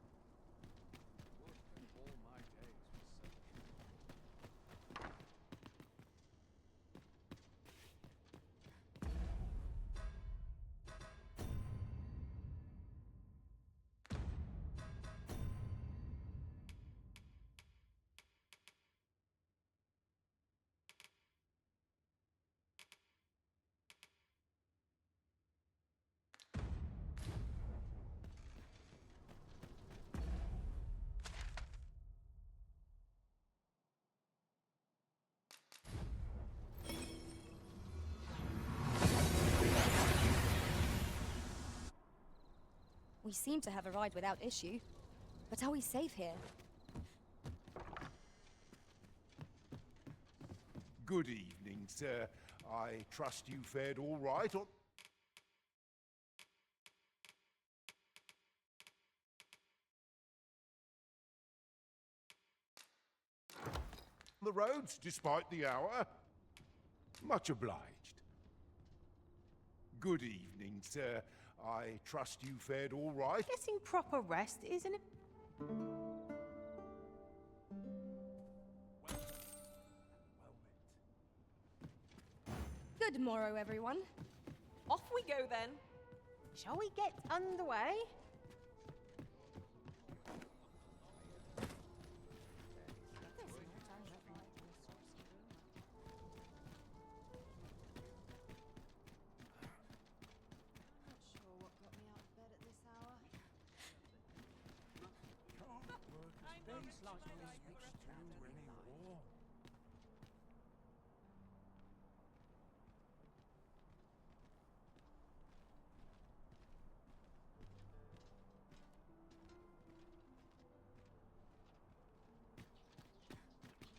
We seem to have arrived without issue. But are we safe here? Good evening, sir. I trust you fared all right on the roads, despite the hour. Much obliged. Good evening, sir. I trust you fared all right. Getting proper rest isn't it? Good morrow, everyone. Off we go then. Shall we get underway?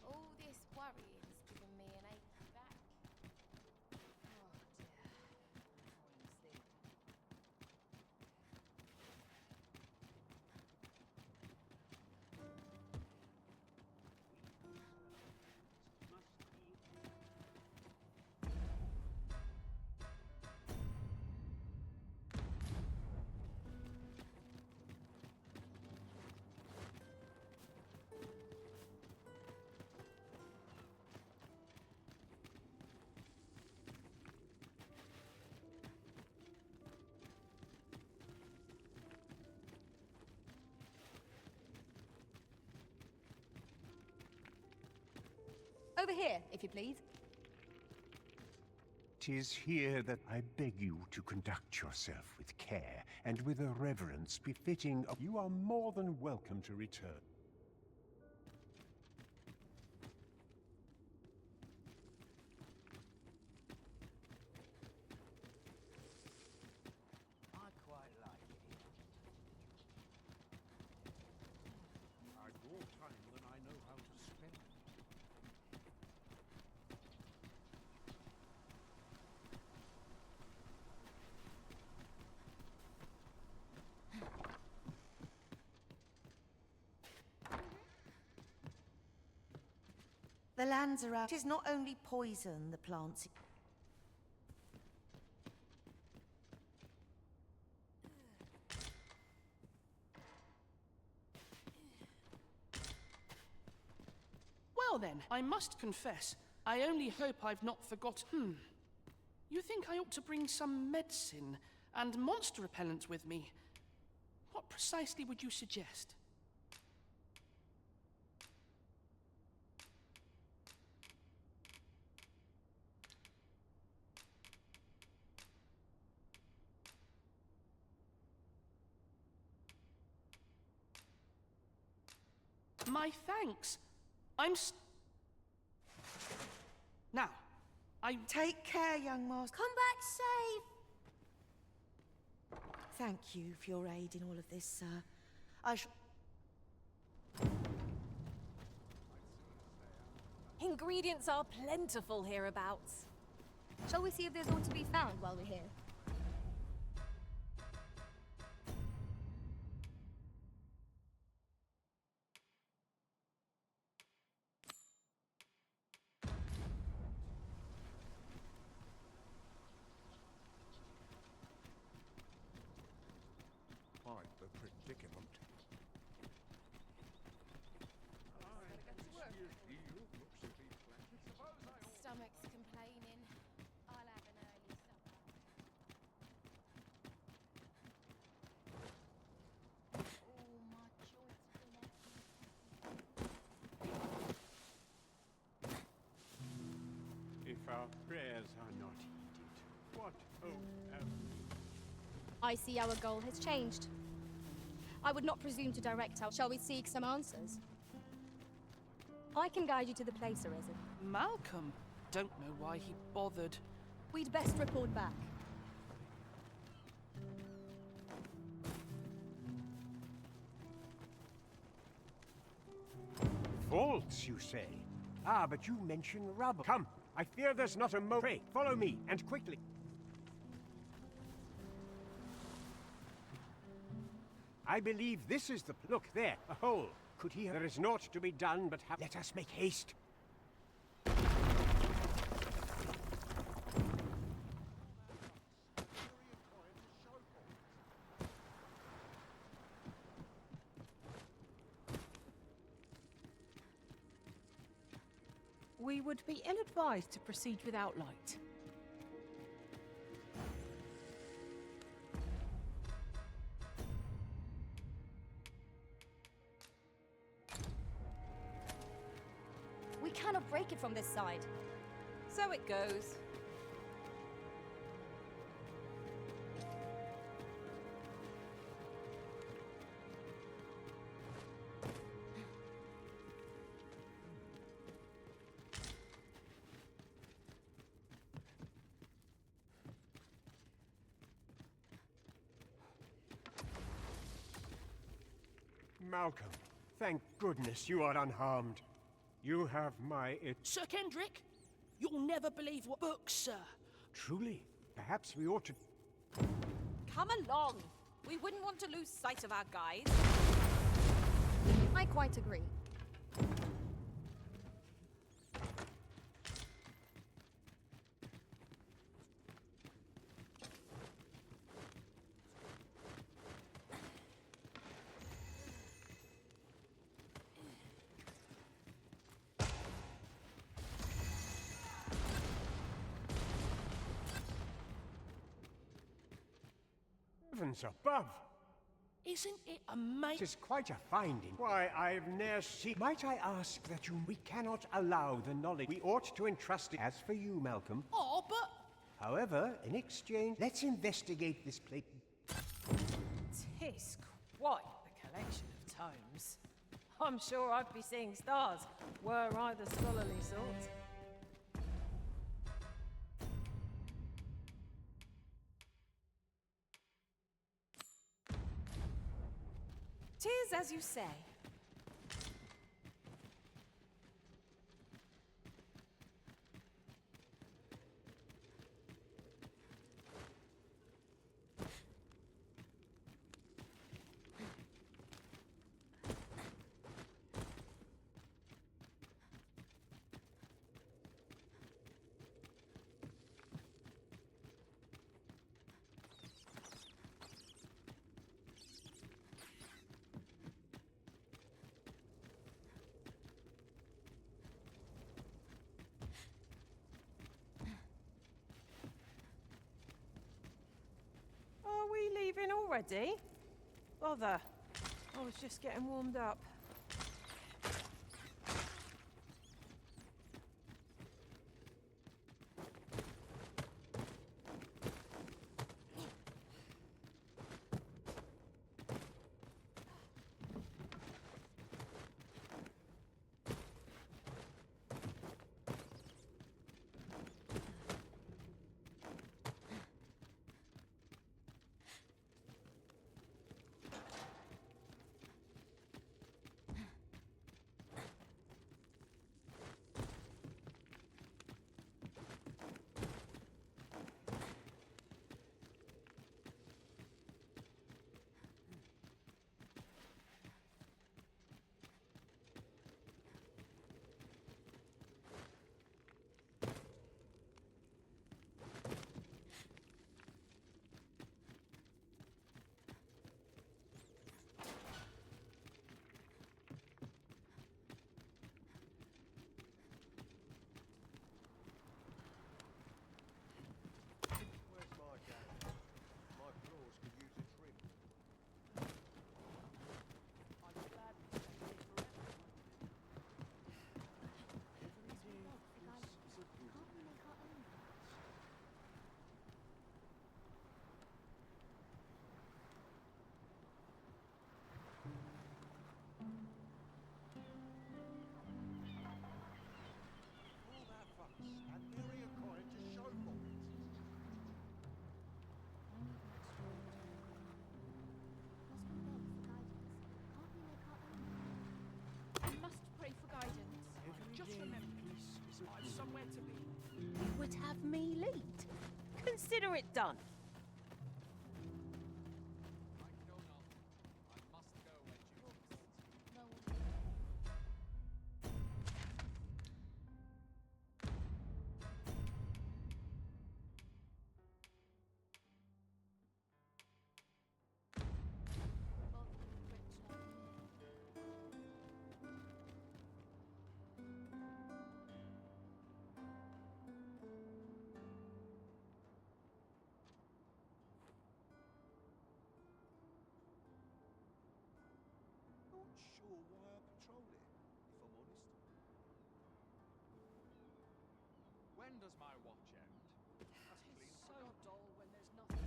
All this worrying's given me an ache back. Oh dear. Over here, if you please. 'Tis here that I beg you to conduct yourself with care and with a reverence befitting of you are more than welcome to return. I quite like it. I've more time than I know how to spend. The lands are out. 'Tis not only poison the plants. Well then, I must confess, I only hope I've not forgotten. You think I ought to bring some medicine and monster repellent with me? What precisely would you suggest? My thanks. Now, Take care, young master. Come back safe. Thank you for your aid in all of this, sir. I shall... Ingredients are plentiful hereabouts. Shall we see if there's aught to be found while we're here? Quite the predicament. Stomach's complaining. I'll have an early supper. Oh, my joints If our prayers are not heeded, what hope have we? I see our goal has changed. I would not presume to direct our... Shall we seek some answers? I can guide you to the place, Arisen. Malcolm. Don't know why he bothered. We'd best report back. Faults, you say? Ah, but you mention rubble. Come, I fear there's not a Pray, follow me, and quickly. I believe this is the... Look, there, a hole. Could he... There is naught to be done but have... Let us make haste. We would be ill-advised to proceed without light. We cannot break it from this side. So it goes. Malcolm, thank goodness you are unharmed. You have my... Sir Kendrick, you'll never believe what books, sir. Truly, perhaps we ought to... Come along. We wouldn't want to lose sight of our guide. I quite agree. Heavens above! Isn't it amazing? It is quite a finding. Why, I've ne'er seen... Might I ask that you... We cannot allow the knowledge. We ought to entrust it. As for you, Malcolm... Oh, but... However, in exchange, let's investigate this place. Tis quite the collection of tomes. I'm sure I'd be seeing stars, were I the scholarly sort. Tis as you say. Are we leaving already? Bother. I was just getting warmed up. would have me lead. Consider it done. Not sure why I patrol it, if I'm honest. When does my watch end? That's clean. It's so dull when there's nothing.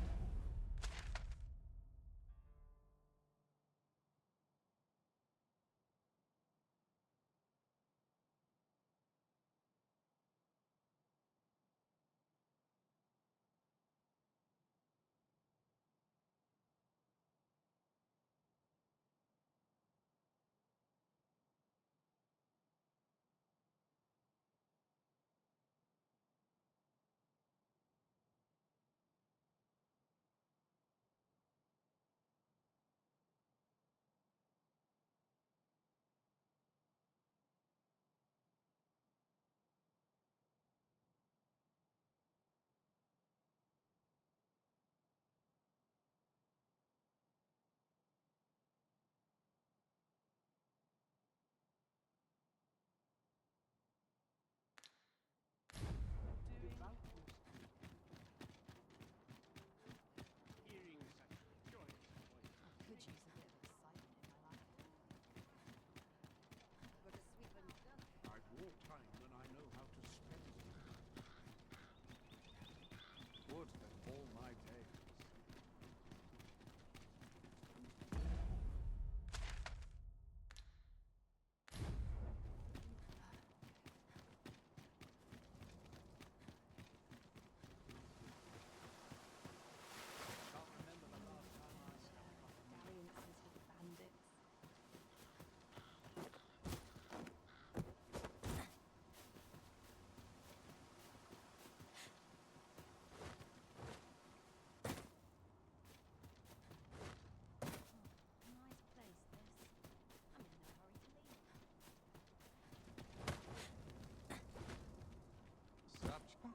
I've more time than I know how to spend. Would that all my days.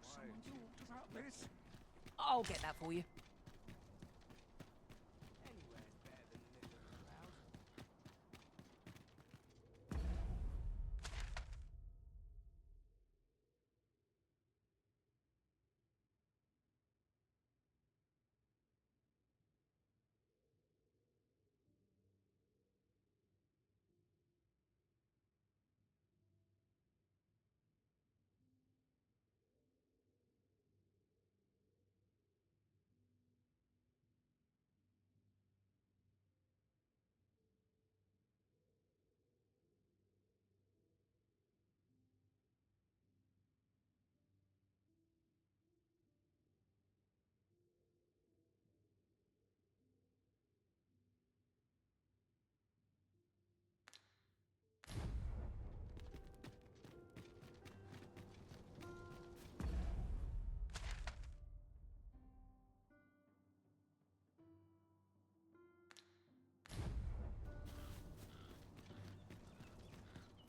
Someone talked about this? I'll get that for you. Anywhere's better than living around.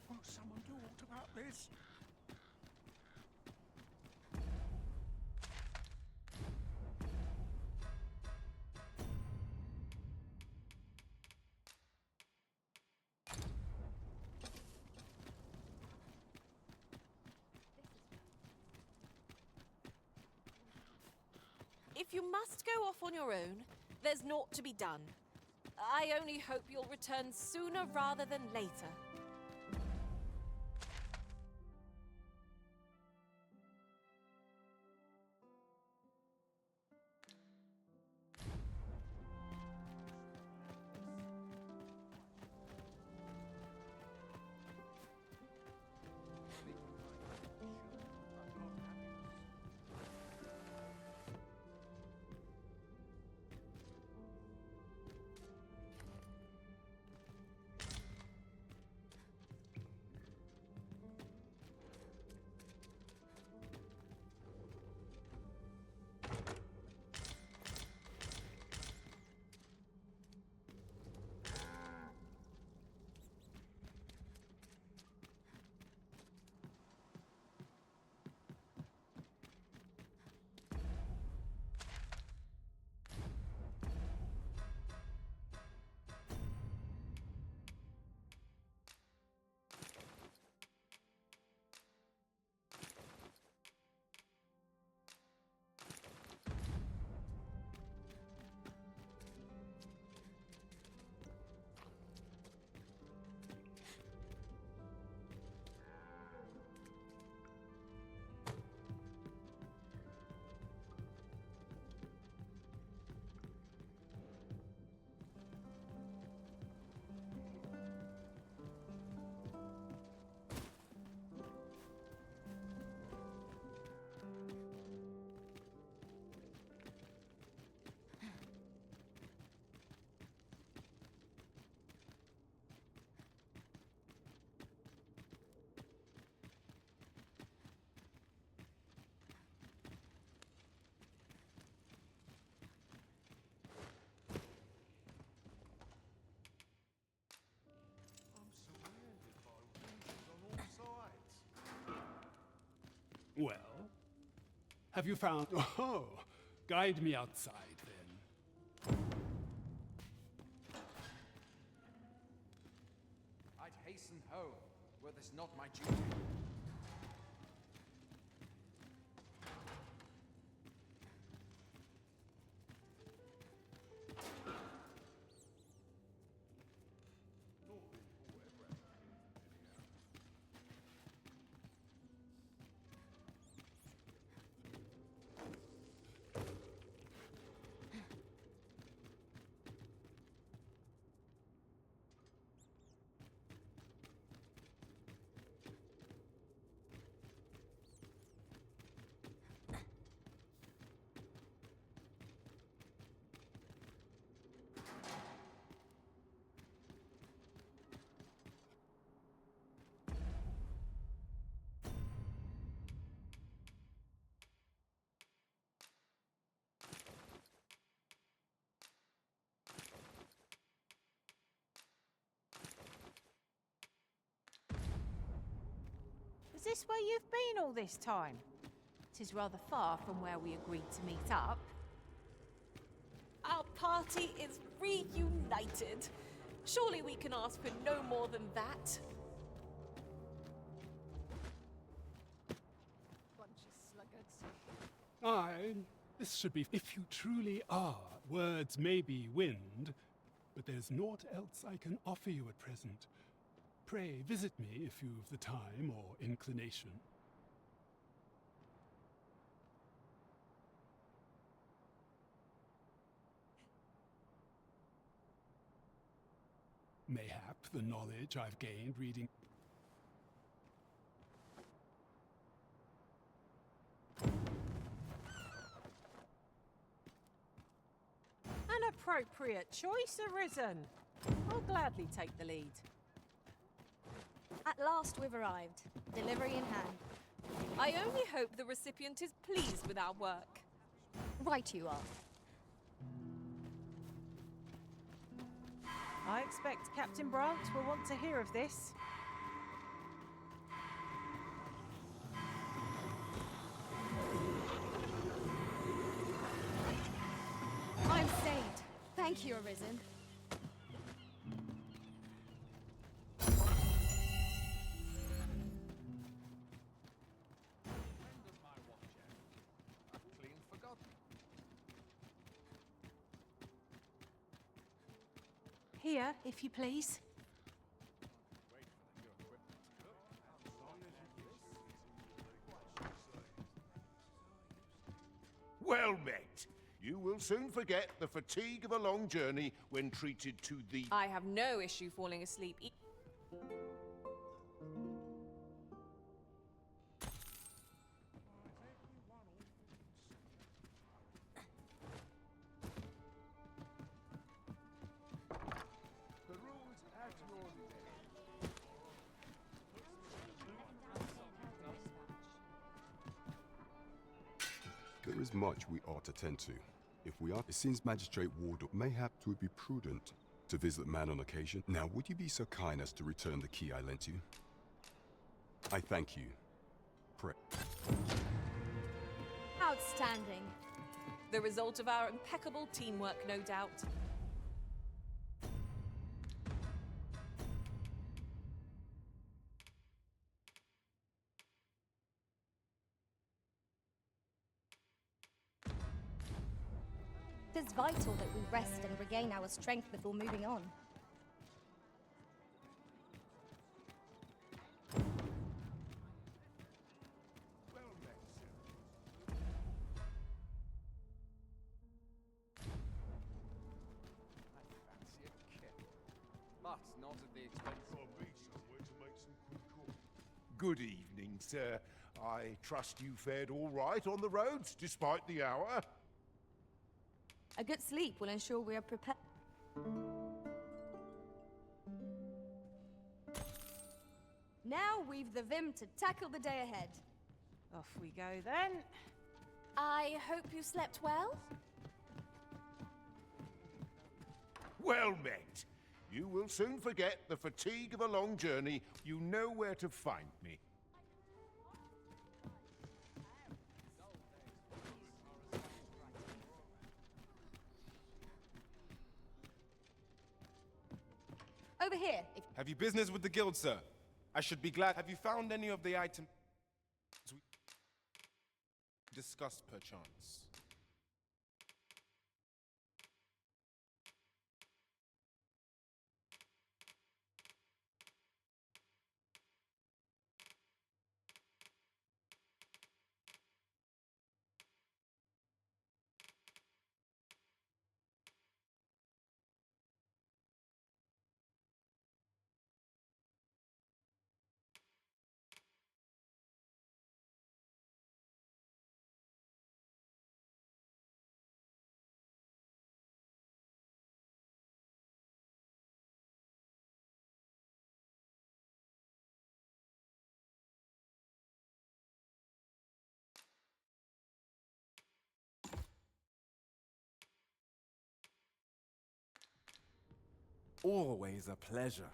Won't someone talk about this? If you must go off on your own, there's naught to be done. I only hope you'll return sooner rather than later. Have you found... Oh, guide me outside, then. I'd hasten home, were this not my duty. Is this where you've been all this time? 'Tis rather far from where we agreed to meet up. Our party is reunited. Surely we can ask for no more than that. Bunch of sluggards. Aye, this should be... If you truly are, words may be wind, but there's naught else I can offer you at present. Pray visit me if you've the time or inclination. Mayhap the knowledge I've gained reading... An appropriate choice, Arisen. I'll gladly take the lead. At last we've arrived, delivery in hand. I only hope the recipient is pleased with our work. Right you are. I expect Captain Brandt will want to hear of this. I'm saved. Thank you, Arisen. Here, if you please. Well met. You will soon forget the fatigue of a long journey when treated to the... I have no issue falling asleep. There is much we ought to tend to. If we are, it seems Magistrate Wardle, mayhap 'twould be prudent to visit the man on occasion. Now, would you be so kind as to return the key I lent you? I thank you. Pray. Outstanding. The result of our impeccable teamwork, no doubt. It is vital that we rest and regain our strength before moving on. Fancy a kip, but not at the expense of me somewhere to make some quick calls. Good evening, sir. I trust you fared all right on the roads, despite the hour? A good sleep will ensure we are prepared. Now we've the vim to tackle the day ahead. Off we go then. I hope you slept well? Well met. You will soon forget the fatigue of a long journey. You know where to find me. over here. Have you business with the guild, sir? I should be glad. Have you found any of the items we discussed, perchance? Always a pleasure.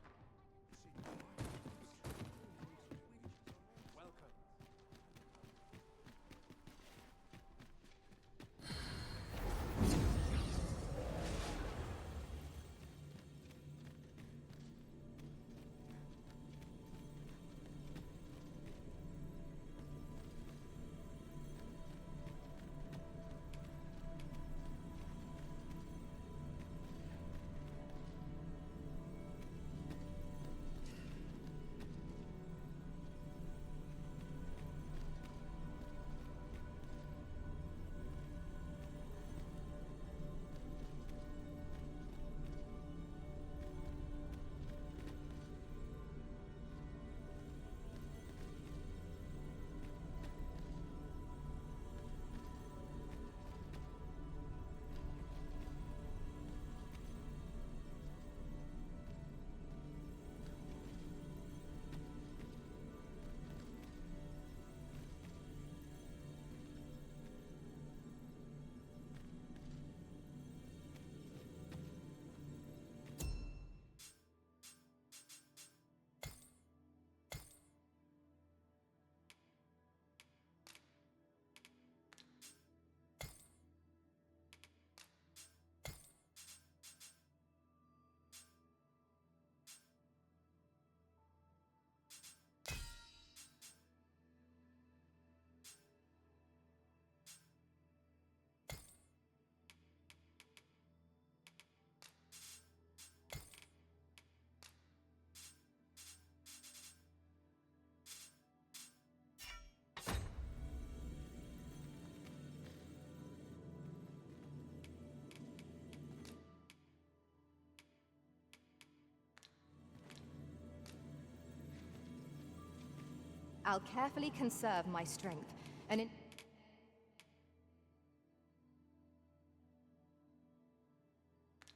I'll carefully conserve my strength, and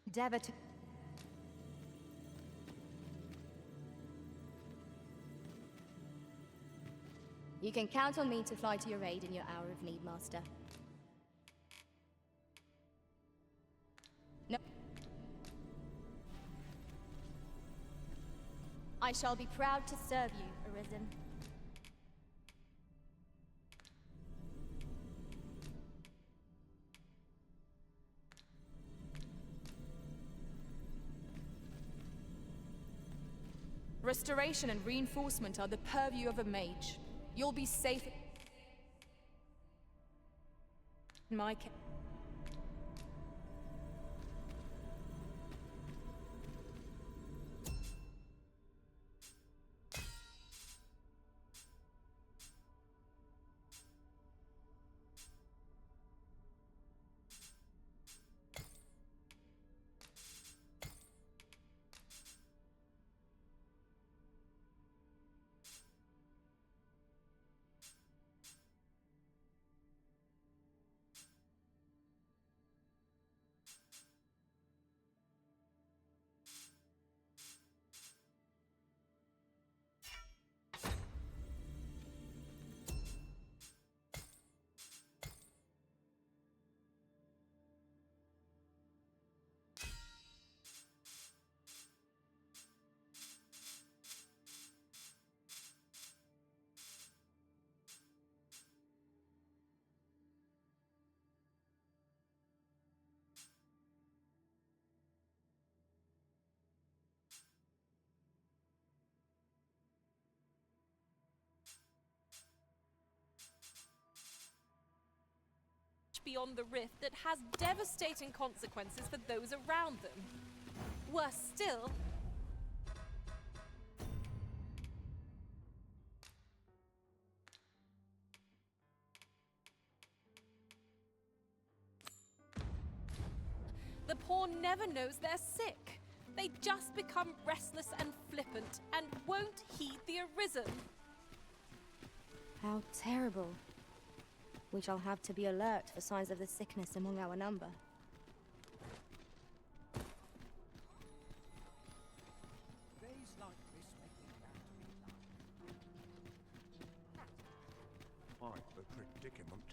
endeavor to... You can count on me to fly to your aid in your hour of need, Master. No. I shall be proud to serve you, Arisen. Restoration and reinforcement are the purview of a mage. You'll be safe in my care. beyond the rift that has devastating consequences for those around them. Worse still, the poor never knows they're sick. They just become restless and flippant and won't heed the arisen. How terrible. We shall have to be alert for signs of the sickness among our number. Days like this make me want to be Quite the predicament.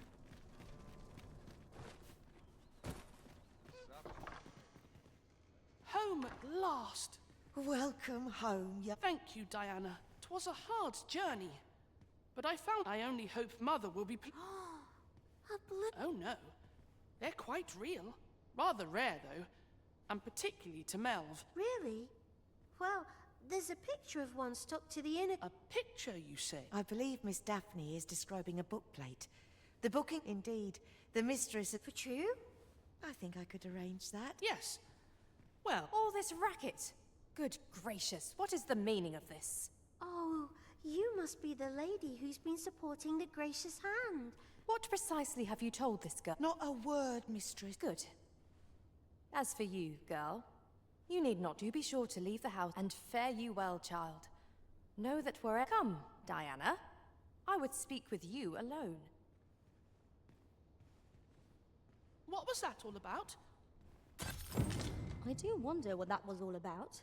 Home at last. Welcome home, ya. Thank you, Diana. 'Twas a hard journey. But I found I only hope Mother will be Oh no. They're quite real. Rather rare, though. And particularly to Melv. Really? Well, there's a picture of one stuck to the inner... A picture, you say? I believe Miss Daphne is describing a book plate. The booking, indeed. The mistress of... For true? I think I could arrange that. Yes. Well... All this racket. Good gracious, what is the meaning of this? Oh, you must be the lady who's been supporting the Gracious Hand. What precisely have you told this girl? Not a word, mistress. Good. As for you, girl, you need not. Do be sure to leave the house, and fare you well, child. Know that wherever... Come, Diana. I would speak with you alone. What was that all about? I do wonder what that was all about.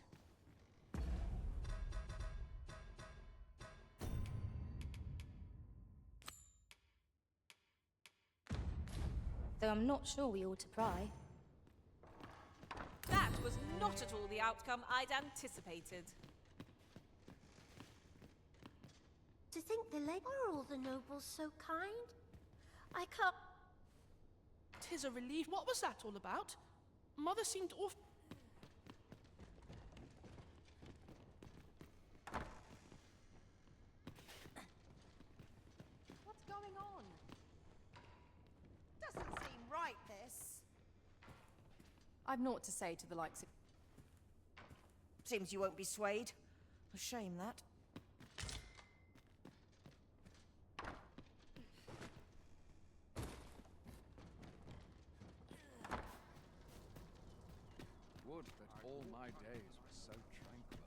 Though I'm not sure we ought to pry. That was not at all the outcome I'd anticipated. To think the lady... Are all the nobles so kind? I can't... 'Tis a relief. What was that all about? Mother seemed off. What's going on? Doesn't seem right, this. I've naught to say to the likes of... Seems you won't be swayed. A shame, that. Would that all my days were so tranquil.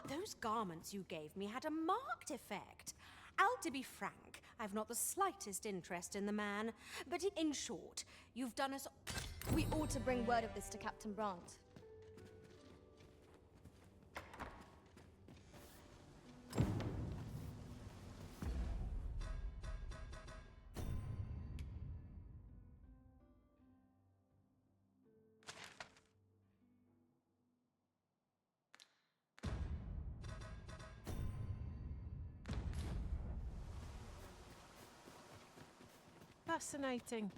Those garments you gave me had a marked effect. I'll to be frank, I've not the slightest interest in the man, but in short, you've done us... We ought to bring word of this to Captain Brandt. Fascinating.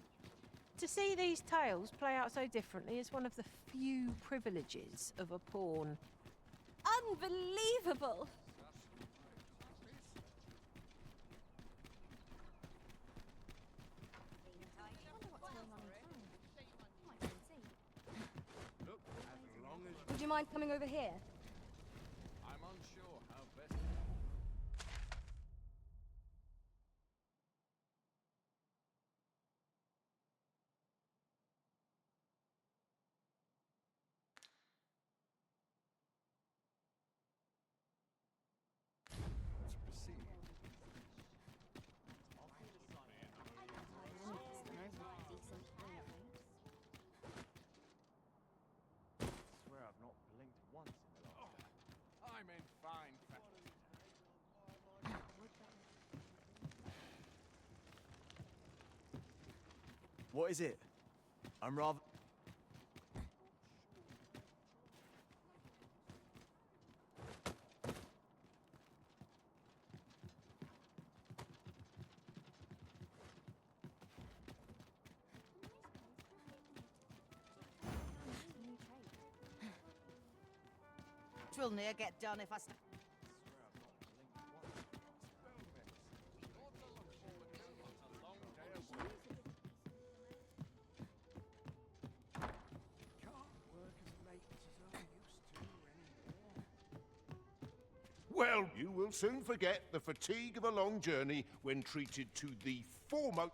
To see these tales play out so differently is one of the few privileges of a pawn. Unbelievable! Would you mind coming over here? I'm unsure how best. Swear I've not blinked once in the What is it? I'm rather... Twill near get done if I st... Well, you will soon forget the fatigue of a long journey when treated to the foremost...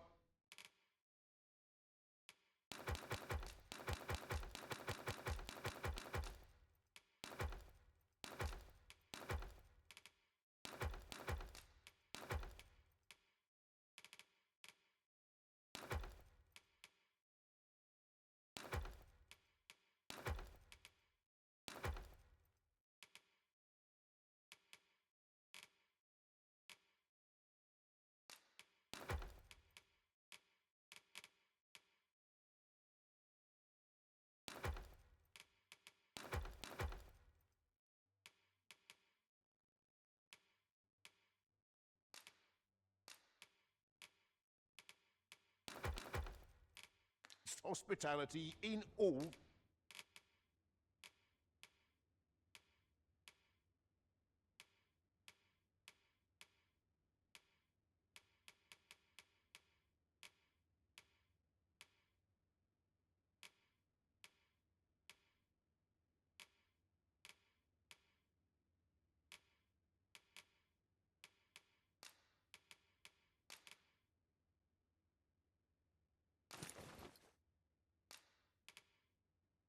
hospitality in all...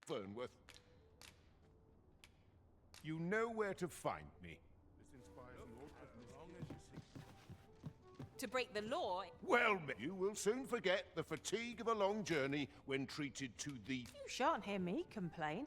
Vernworth. You know where to find me. This inspires naught but wrong as you see. To break the law... Well, you will soon forget the fatigue of a long journey when treated to the... You shan't hear me complain.